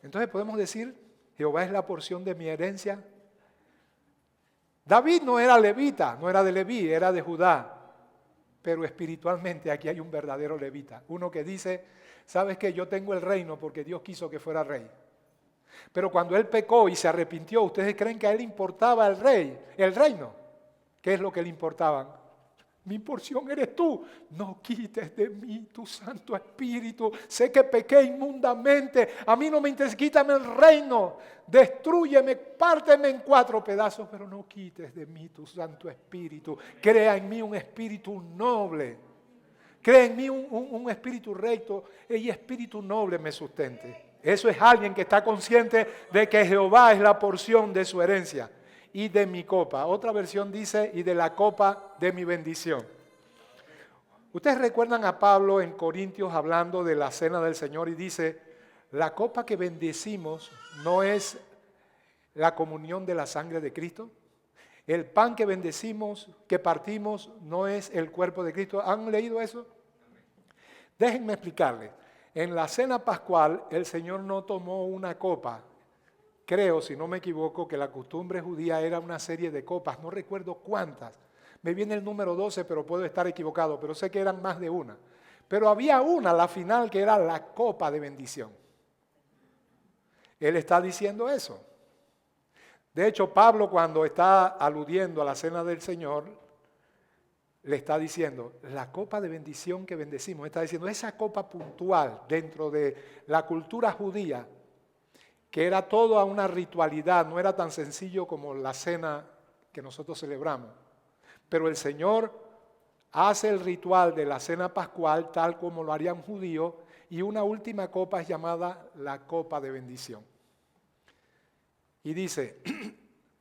Entonces podemos decir, Jehová es la porción de mi herencia. David no era levita, no era de Leví, era de Judá. Pero espiritualmente aquí hay un verdadero levita. Uno que dice, ¿sabes qué? Yo tengo el reino porque Dios quiso que fuera rey. Pero cuando él pecó y se arrepintió, ¿ustedes creen que a él importaba el reino? ¿Qué es lo que le importaba? Mi porción eres tú. No quites de mí tu Santo Espíritu. Sé que pequé inmundamente. A mí no me interesa. Quítame el reino. Destrúyeme, párteme en 4 pedazos. Pero no quites de mí tu Santo Espíritu. Crea en mí un espíritu noble. Crea en mí un espíritu recto y espíritu noble me sustente. Eso es alguien que está consciente de que Jehová es la porción de su herencia. Y de mi copa. Otra versión dice, y de la copa de mi bendición. Ustedes recuerdan a Pablo en Corintios hablando de la cena del Señor y dice, la copa que bendecimos no es la comunión de la sangre de Cristo. El pan que bendecimos, que partimos, no es el cuerpo de Cristo. ¿Han leído eso? Déjenme explicarles. En la cena pascual el Señor no tomó una copa. Creo, si no me equivoco, que la costumbre judía era una serie de copas, no recuerdo cuántas. Me viene el número 12, pero puedo estar equivocado, pero sé que eran más de una. Pero había una, la final, que era la copa de bendición. Él está diciendo eso. De hecho, Pablo, cuando está aludiendo a la cena del Señor, le está diciendo, la copa de bendición que bendecimos, está diciendo, esa copa puntual dentro de la cultura judía, que era toda una ritualidad, no era tan sencillo como la cena que nosotros celebramos. Pero el Señor hace el ritual de la cena pascual tal como lo haría un judío, y una última copa es llamada la copa de bendición. Y dice,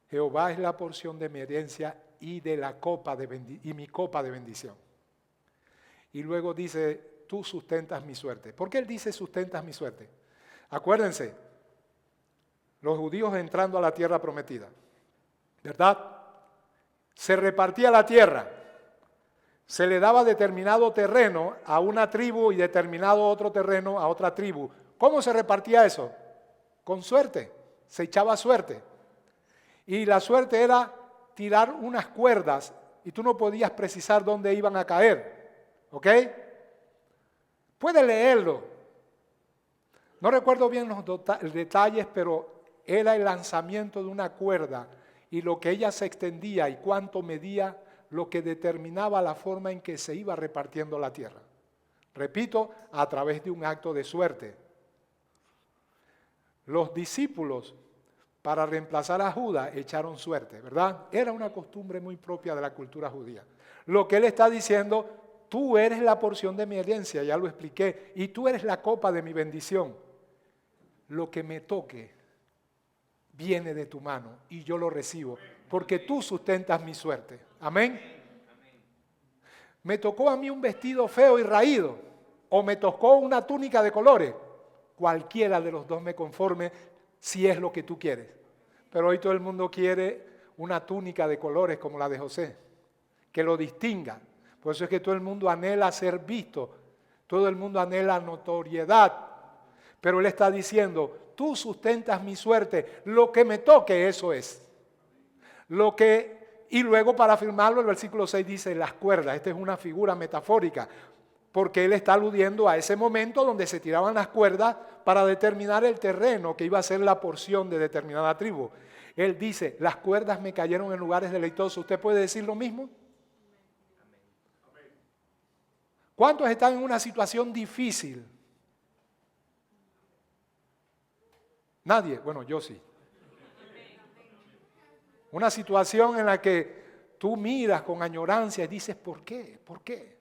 Jehová es la porción de mi herencia y de la copa y mi copa de bendición. Y luego dice, tú sustentas mi suerte. ¿Por qué él dice sustentas mi suerte? Acuérdense, los judíos entrando a la tierra prometida, ¿verdad? Se repartía la tierra, se le daba determinado terreno a una tribu y determinado otro terreno a otra tribu. ¿Cómo se repartía eso? Con suerte, se echaba suerte. Y la suerte era tirar unas cuerdas y tú no podías precisar dónde iban a caer. ¿Ok? Puede leerlo. No recuerdo bien los detalles, pero era el lanzamiento de una cuerda y lo que ella se extendía y cuánto medía, lo que determinaba la forma en que se iba repartiendo la tierra. Repito, a través de un acto de suerte. Los discípulos, para reemplazar a Judas, echaron suerte, ¿verdad? Era una costumbre muy propia de la cultura judía. Lo que él está diciendo, tú eres la porción de mi herencia, ya lo expliqué, y tú eres la copa de mi bendición. Lo que me toque viene de tu mano y yo lo recibo, porque tú sustentas mi suerte. Amén. Me tocó a mí un vestido feo y raído, o me tocó una túnica de colores. Cualquiera de los dos me conforme si es lo que tú quieres. Pero hoy todo el mundo quiere una túnica de colores como la de José, que lo distinga. Por eso es que todo el mundo anhela ser visto, todo el mundo anhela notoriedad. Pero él está diciendo, tú sustentas mi suerte, lo que me toque eso es. Y luego para afirmarlo el versículo 6 dice las cuerdas, esta es una figura metafórica, porque él está aludiendo a ese momento donde se tiraban las cuerdas para determinar el terreno que iba a ser la porción de determinada tribu. Él dice, las cuerdas me cayeron en lugares deleitosos. ¿Usted puede decir lo mismo? ¿Cuántos están en una situación difícil? Nadie. Bueno, yo sí. Una situación en la que tú miras con añorancia y dices, ¿por qué? ¿Por qué?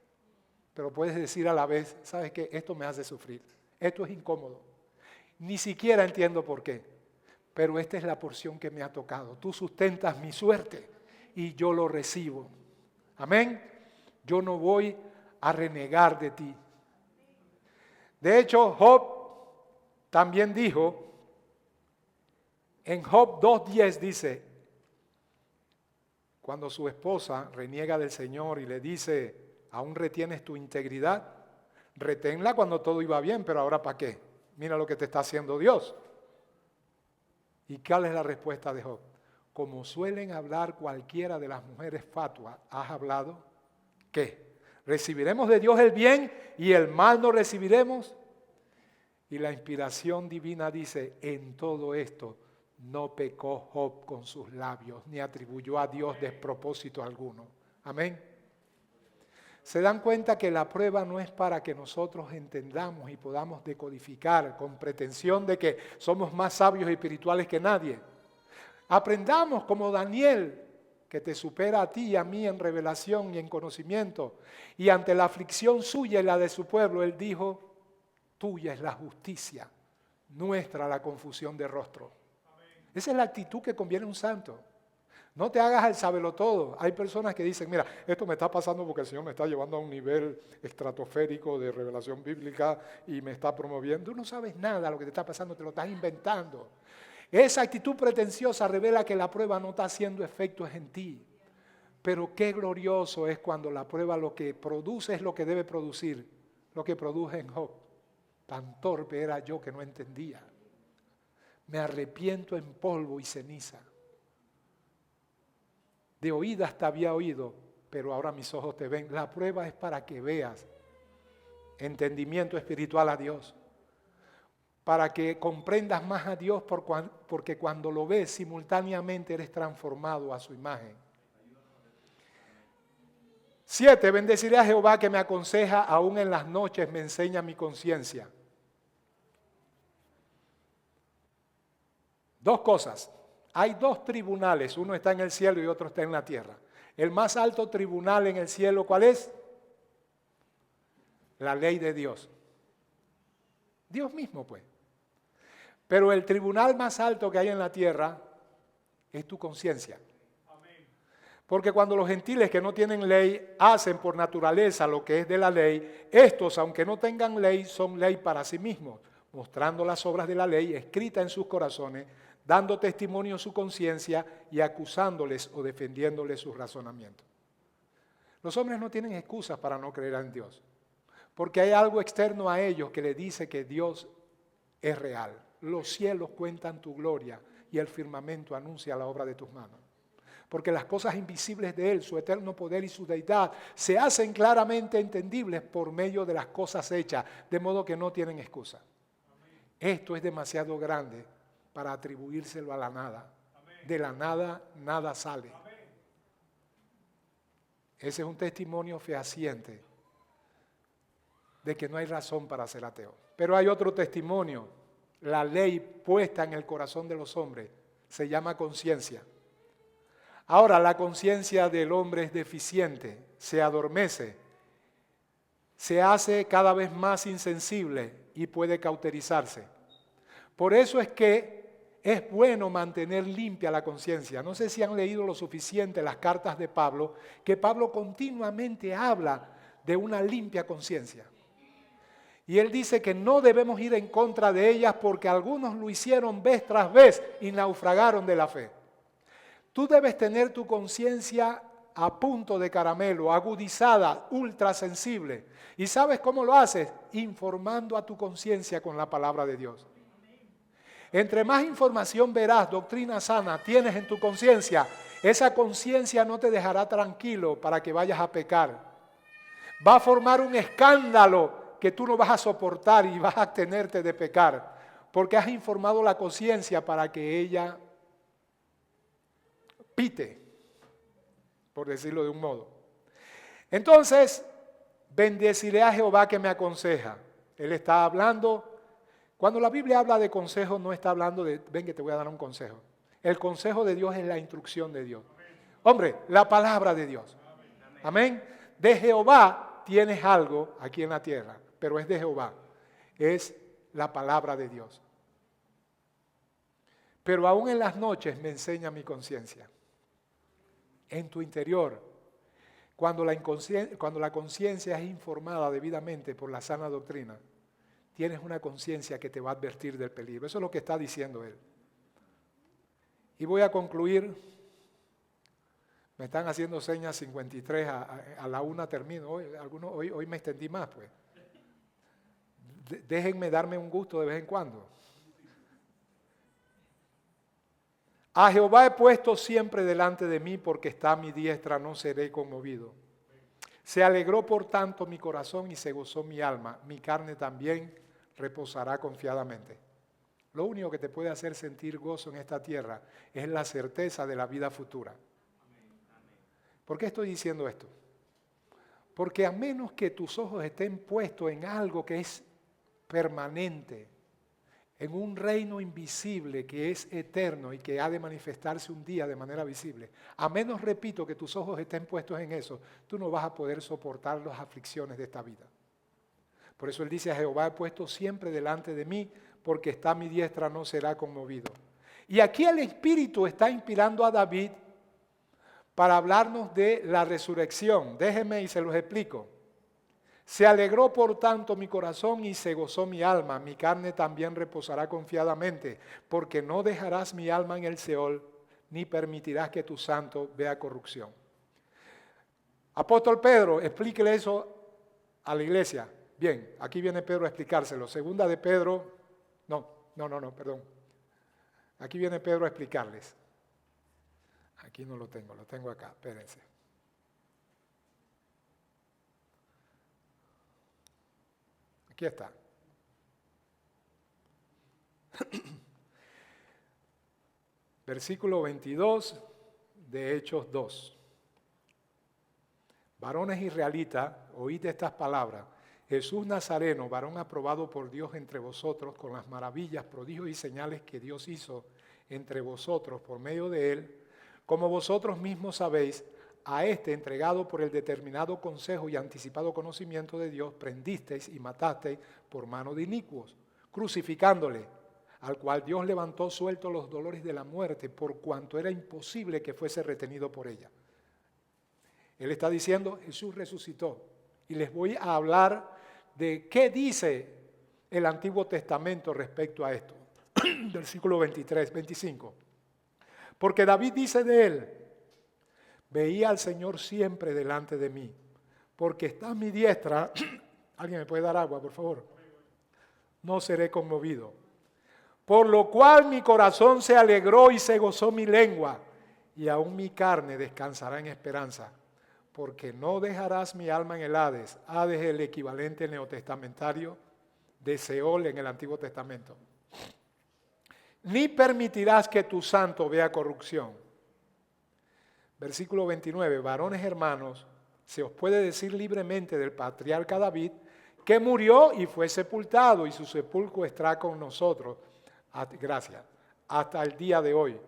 Pero puedes decir a la vez, ¿sabes qué? Esto me hace sufrir. Esto es incómodo. Ni siquiera entiendo por qué. Pero esta es la porción que me ha tocado. Tú sustentas mi suerte y yo lo recibo. Amén. Yo no voy a renegar de ti. De hecho, Job también dijo, en Job 2:10 dice, cuando su esposa reniega del Señor y le dice, ¿aún retienes tu integridad? Reténla cuando todo iba bien, pero ahora ¿para qué? Mira lo que te está haciendo Dios. ¿Y cuál es la respuesta de Job? Como suelen hablar cualquiera de las mujeres fatuas, ¿has hablado? ¿Qué? ¿Recibiremos de Dios el bien y el mal no recibiremos? Y la inspiración divina dice, en todo esto no pecó Job con sus labios, ni atribuyó a Dios despropósito alguno. Amén. Se dan cuenta que la prueba no es para que nosotros entendamos y podamos decodificar con pretensión de que somos más sabios y espirituales que nadie. Aprendamos como Daniel, que te supera a ti y a mí en revelación y en conocimiento. Y ante la aflicción suya y la de su pueblo, él dijo, tuya es la justicia, nuestra la confusión de rostro. Esa es la actitud que conviene a un santo. No te hagas el sabelotodo. Hay personas que dicen, mira, esto me está pasando porque el Señor me está llevando a un nivel estratosférico de revelación bíblica y me está promoviendo. Tú no sabes nada de lo que te está pasando, te lo estás inventando. Esa actitud pretenciosa revela que la prueba no está haciendo efectos en ti. Pero qué glorioso es cuando la prueba lo que produce es lo que debe producir, lo que produce en Job. Tan torpe era yo que no entendía. Me arrepiento en polvo y ceniza. De oídas te había oído, pero ahora mis ojos te ven. La prueba es para que veas entendimiento espiritual a Dios, para que comprendas más a Dios, porque cuando lo ves simultáneamente eres transformado a su imagen. 7. Bendeciré a Jehová que me aconseja, aún en las noches me enseña mi conciencia. Dos cosas. Hay dos tribunales, uno está en el cielo y otro está en la tierra. El más alto tribunal en el cielo, ¿cuál es? La ley de Dios. Dios mismo, pues. Pero el tribunal más alto que hay en la tierra es tu conciencia. Porque cuando los gentiles que no tienen ley hacen por naturaleza lo que es de la ley, estos, aunque no tengan ley, son ley para sí mismos, mostrando las obras de la ley escritas en sus corazones, dando testimonio en su conciencia y acusándoles o defendiéndoles sus razonamientos. Los hombres no tienen excusas para no creer en Dios, porque hay algo externo a ellos que le dice que Dios es real. Los cielos cuentan tu gloria y el firmamento anuncia la obra de tus manos. porque las cosas invisibles de Él, su eterno poder y su deidad, se hacen claramente entendibles por medio de las cosas hechas, de modo que no tienen excusa. Esto es demasiado grande para atribuírselo a la nada. De la nada, nada sale. Ese es un testimonio fehaciente de que no hay razón para ser ateo. Pero hay otro testimonio. La ley puesta en el corazón de los hombres se llama conciencia. Ahora, la conciencia del hombre es deficiente, se adormece, se hace cada vez más insensible y puede cauterizarse. Por eso es que es bueno mantener limpia la conciencia. No sé si han leído lo suficiente las cartas de Pablo, que Pablo continuamente habla de una limpia conciencia. Y él dice que no debemos ir en contra de ellas porque algunos lo hicieron vez tras vez y naufragaron de la fe. Tú debes tener tu conciencia a punto de caramelo, agudizada, ultrasensible. ¿Y sabes cómo lo haces? Informando a tu conciencia con la palabra de Dios. Entre más información veraz, doctrina sana tienes en tu conciencia, esa conciencia no te dejará tranquilo para que vayas a pecar. Va a formar un escándalo que tú no vas a soportar y vas a abstenerte de pecar, porque has informado la conciencia para que ella pite, por decirlo de un modo. Entonces, bendeciré a Jehová que me aconseja. Él está hablando, cuando la Biblia habla de consejo, no está hablando de, ven que te voy a dar un consejo. El consejo de Dios es la instrucción de Dios. Hombre, la palabra de Dios. Amén. De Jehová tienes algo aquí en la tierra, pero es de Jehová. Es la palabra de Dios. Pero aún en las noches me enseña mi conciencia. En tu interior, cuando la conciencia es informada debidamente por la sana doctrina, tienes una conciencia que te va a advertir del peligro. Eso es lo que está diciendo él. Y voy a concluir. Me están haciendo señas 53, a la 1 termino. Hoy me extendí más, pues. Déjenme darme un gusto de vez en cuando. A Jehová he puesto siempre delante de mí, porque está a mi diestra, no seré conmovido. Se alegró por tanto mi corazón y se gozó mi alma. Mi carne también reposará confiadamente. Lo único que te puede hacer sentir gozo en esta tierra es la certeza de la vida futura. ¿Por qué estoy diciendo esto? Porque a menos que tus ojos estén puestos en algo que es permanente, en un reino invisible que es eterno y que ha de manifestarse un día de manera visible, a menos, repito, que tus ojos estén puestos en eso, tú no vas a poder soportar las aflicciones de esta vida. Por eso él dice, a Jehová he puesto siempre delante de mí, porque está a mi diestra, no será conmovido. Y aquí el Espíritu está inspirando a David para hablarnos de la resurrección. Déjenme y se los explico. Se alegró por tanto mi corazón y se gozó mi alma. Mi carne también reposará confiadamente, porque no dejarás mi alma en el Seol, ni permitirás que tu santo vea corrupción. Apóstol Pedro, explíquele eso a la iglesia. Bien, aquí viene Pedro a explicárselo. Segunda de Pedro, perdón. Aquí viene Pedro a explicarles. Aquí no lo tengo acá, espérense. Aquí está. Versículo 22 de Hechos 2. Varones israelitas, oíd estas palabras. Jesús Nazareno, varón aprobado por Dios entre vosotros, con las maravillas, prodigios y señales que Dios hizo entre vosotros por medio de él, como vosotros mismos sabéis, a este entregado por el determinado consejo y anticipado conocimiento de Dios, prendisteis y matasteis por mano de inicuos, crucificándole, al cual Dios levantó suelto los dolores de la muerte, por cuanto era imposible que fuese retenido por ella. Él está diciendo, Jesús resucitó. Y les voy a hablar de qué dice el Antiguo Testamento respecto a esto. Versículo 25. Porque David dice de él, veía al Señor siempre delante de mí, porque está a mi diestra. ¿Alguien me puede dar agua, por favor? No seré conmovido. Por lo cual mi corazón se alegró y se gozó mi lengua. y aún mi carne descansará en esperanza, porque no dejarás mi alma en el Hades. Hades es el equivalente neotestamentario de Seol en el Antiguo Testamento. Ni permitirás que tu santo vea corrupción. Versículo 29, varones hermanos, se os puede decir libremente del patriarca David, que murió y fue sepultado, y su sepulcro está con nosotros, gracias, hasta el día de hoy.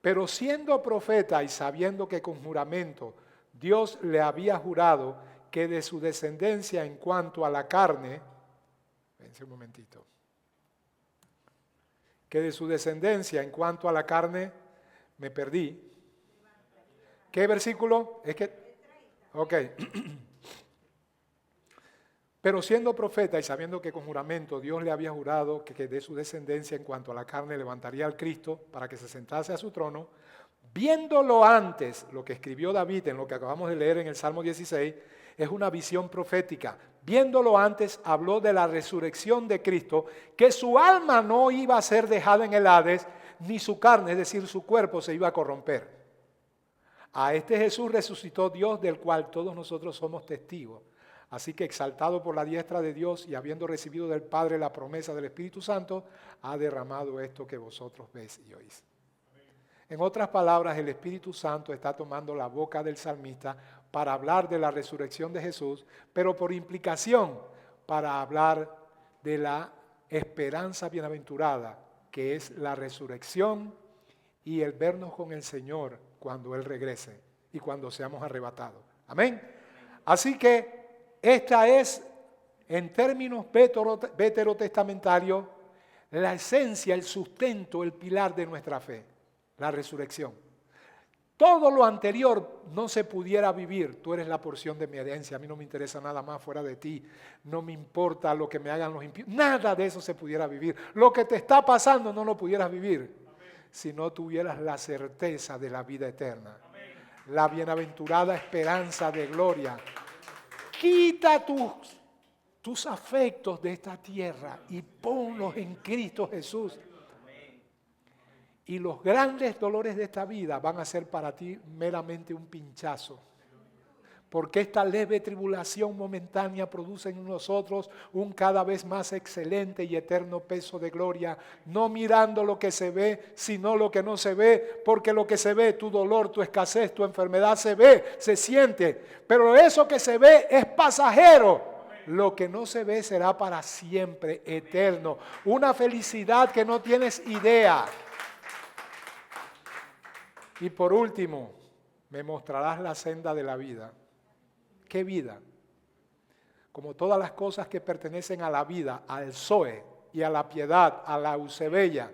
Pero siendo profeta y sabiendo que con juramento Dios le había jurado que de su descendencia en cuanto a la carne, un momentito, que de su descendencia en cuanto a la carne, me perdí. ¿Qué versículo? Es que, ok. Pero siendo profeta y sabiendo que con juramento Dios le había jurado que de su descendencia en cuanto a la carne levantaría al Cristo para que se sentase a su trono, viéndolo antes, lo que escribió David en lo que acabamos de leer en el Salmo 16, es una visión profética. Viéndolo antes, habló de la resurrección de Cristo, que su alma no iba a ser dejada en el Hades, ni su carne, es decir, su cuerpo, se iba a corromper. A este Jesús resucitó Dios, del cual todos nosotros somos testigos. Así que exaltado por la diestra de Dios y habiendo recibido del Padre la promesa del Espíritu Santo, ha derramado esto que vosotros veis y oís. En otras palabras, el Espíritu Santo está tomando la boca del salmista para hablar de la resurrección de Jesús, pero por implicación para hablar de la esperanza bienaventurada, que es la resurrección y el vernos con el Señor cuando Él regrese y cuando seamos arrebatados. Amén. Así que esta es, en términos veterotestamentarios, la esencia, el sustento, el pilar de nuestra fe, la resurrección. Todo lo anterior no se pudiera vivir. Tú eres la porción de mi herencia, a mí no me interesa nada más fuera de ti, no me importa lo que me hagan los impíos, nada de eso se pudiera vivir. Lo que te está pasando no lo pudieras vivir si no tuvieras la certeza de la vida eterna, la bienaventurada esperanza de gloria. Quita tus afectos de esta tierra y ponlos en Cristo Jesús. Y los grandes dolores de esta vida van a ser para ti meramente un pinchazo. Porque esta leve tribulación momentánea produce en nosotros un cada vez más excelente y eterno peso de gloria, no mirando lo que se ve, sino lo que no se ve, porque lo que se ve, tu dolor, tu escasez, tu enfermedad, se ve, se siente, pero eso que se ve es pasajero. Lo que no se ve será para siempre, eterno, una felicidad que no tienes idea. Y por último, me mostrarás la senda de la vida. ¿Qué vida? Como todas las cosas que pertenecen a la vida, al Zoe y a la piedad, a la eusebia.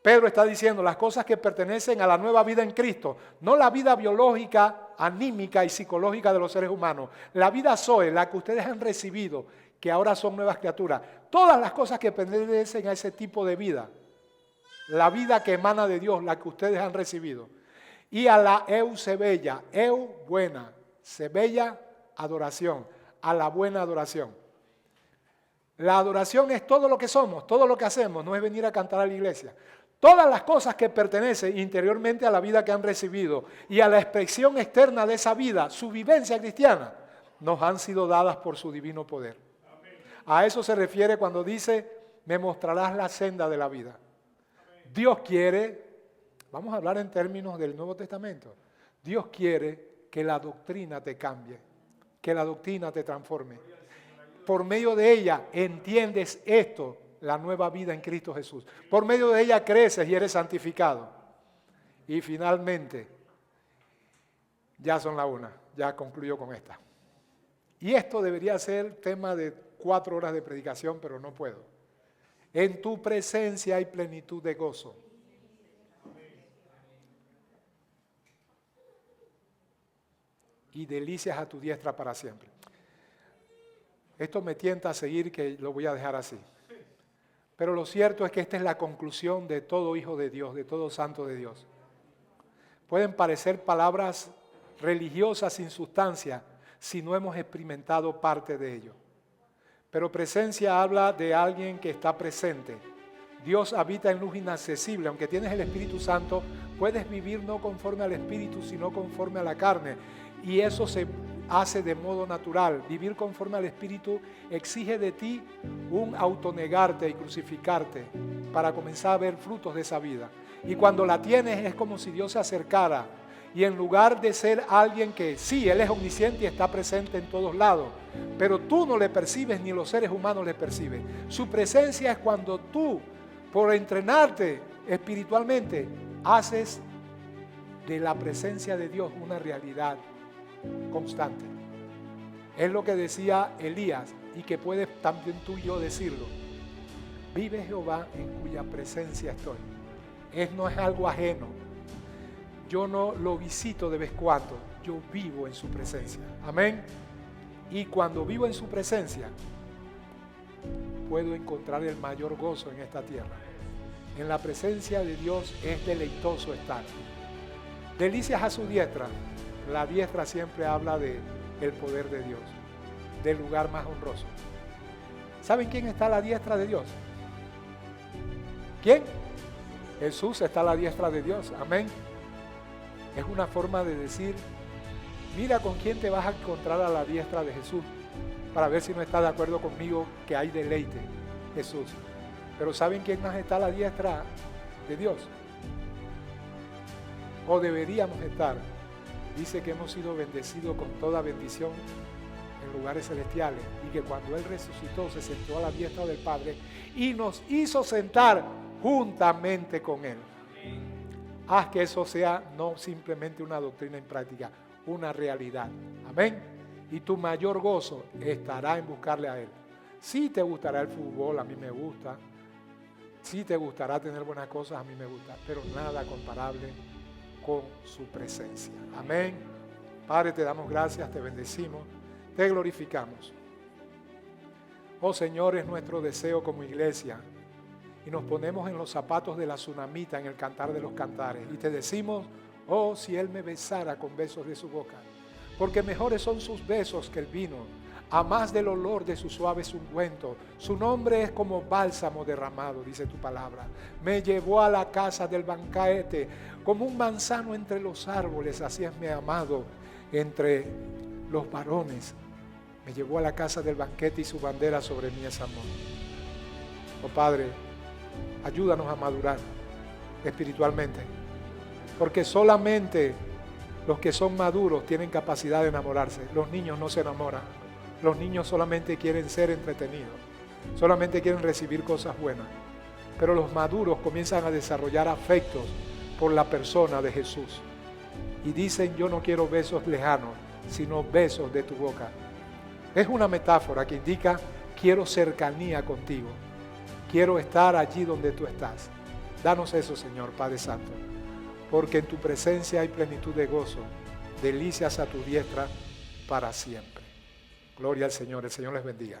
Pedro está diciendo las cosas que pertenecen a la nueva vida en Cristo, no la vida biológica, anímica y psicológica de los seres humanos. La vida Zoe, la que ustedes han recibido, que ahora son nuevas criaturas. Todas las cosas que pertenecen a ese tipo de vida. La vida que emana de Dios, la que ustedes han recibido. Y a la eusebia, buena. Sebella, adoración, a la buena adoración. La adoración es todo lo que somos, todo lo que hacemos, no es venir a cantar a la iglesia. Todas las cosas que pertenecen interiormente a la vida que han recibido y a la expresión externa de esa vida, su vivencia cristiana, nos han sido dadas por su divino poder. A eso se refiere cuando dice, me mostrarás la senda de la vida. Dios quiere, vamos a hablar en términos del Nuevo Testamento, Dios quiere que la doctrina te cambie, que la doctrina te transforme. Por medio de ella entiendes esto, la nueva vida en Cristo Jesús. Por medio de ella creces y eres santificado. Y finalmente, ya son la una, ya concluyo con esta. Y esto debería ser tema de 4 horas de predicación, pero no puedo. En tu presencia hay plenitud de gozo. Y delicias a tu diestra para siempre. Esto me tienta a seguir, que lo voy a dejar así. Pero lo cierto es que esta es la conclusión de todo hijo de Dios, de todo santo de Dios. Pueden parecer palabras religiosas sin sustancia si no hemos experimentado parte de ello. Pero presencia habla de alguien que está presente, Dios habita en luz inaccesible. Aunque tienes el Espíritu Santo, puedes vivir no conforme al Espíritu, sino conforme a la carne. Y eso se hace de modo natural. Vivir conforme al Espíritu exige de ti un autonegarte y crucificarte para comenzar a ver frutos de esa vida. Y cuando la tienes es como si Dios se acercara. Y en lugar de ser alguien que sí, Él es omnisciente y está presente en todos lados, pero tú no le percibes ni los seres humanos le perciben. Su presencia es cuando tú, por entrenarte espiritualmente, haces de la presencia de Dios una realidad constante. Es lo que decía Elías y que puedes también tú y yo decirlo. Vive Jehová en cuya presencia estoy. No es algo ajeno. Yo no lo visito de vez en cuando, yo vivo en su presencia. Amén. Y cuando vivo en su presencia, puedo encontrar el mayor gozo en esta tierra. En la presencia de Dios es deleitoso estar. Delicias a su diestra. La diestra siempre habla del poder de Dios, del lugar más honroso. ¿Saben quién está a la diestra de Dios? ¿Quién? Jesús está a la diestra de Dios. Amén. Es una forma de decir, mira con quién te vas a encontrar a la diestra de Jesús, para ver si no estás de acuerdo conmigo que hay deleite, Jesús. Pero ¿saben quién más está a la diestra de Dios? O deberíamos estar. Dice que hemos sido bendecidos con toda bendición en lugares celestiales y que cuando Él resucitó se sentó a la diestra del Padre y nos hizo sentar juntamente con Él. Haz que eso sea no simplemente una doctrina en práctica, una realidad. Amén. Y tu mayor gozo estará en buscarle a Él. Sí te gustará el fútbol, a mí me gusta. Sí te gustará tener buenas cosas, a mí me gusta. Pero nada comparable con su presencia. Amén. Padre, te damos gracias, te bendecimos, te glorificamos. Oh Señor, es nuestro deseo como iglesia. Y nos ponemos en los zapatos de la tsunamita en el cantar de los cantares. Y te decimos, oh, si Él me besara con besos de su boca. Porque mejores son sus besos que el vino, a más del olor de sus suaves ungüentos. Su nombre es como bálsamo derramado, dice tu palabra. Me llevó a la casa del banquete, como un manzano entre los árboles. Así es mi amado entre los varones. Me llevó a la casa del banquete y su bandera sobre mí es amor. Oh Padre, ayúdanos a madurar espiritualmente, porque solamente los que son maduros tienen capacidad de enamorarse. Los niños no se enamoran. Los niños solamente quieren ser entretenidos, solamente quieren recibir cosas buenas. Pero los maduros comienzan a desarrollar afectos por la persona de Jesús. Y dicen, yo no quiero besos lejanos, sino besos de tu boca. Es una metáfora que indica, quiero cercanía contigo. Quiero estar allí donde tú estás. Danos eso, Señor, Padre Santo, porque en tu presencia hay plenitud de gozo, delicias a tu diestra para siempre. Gloria al Señor, el Señor les bendiga.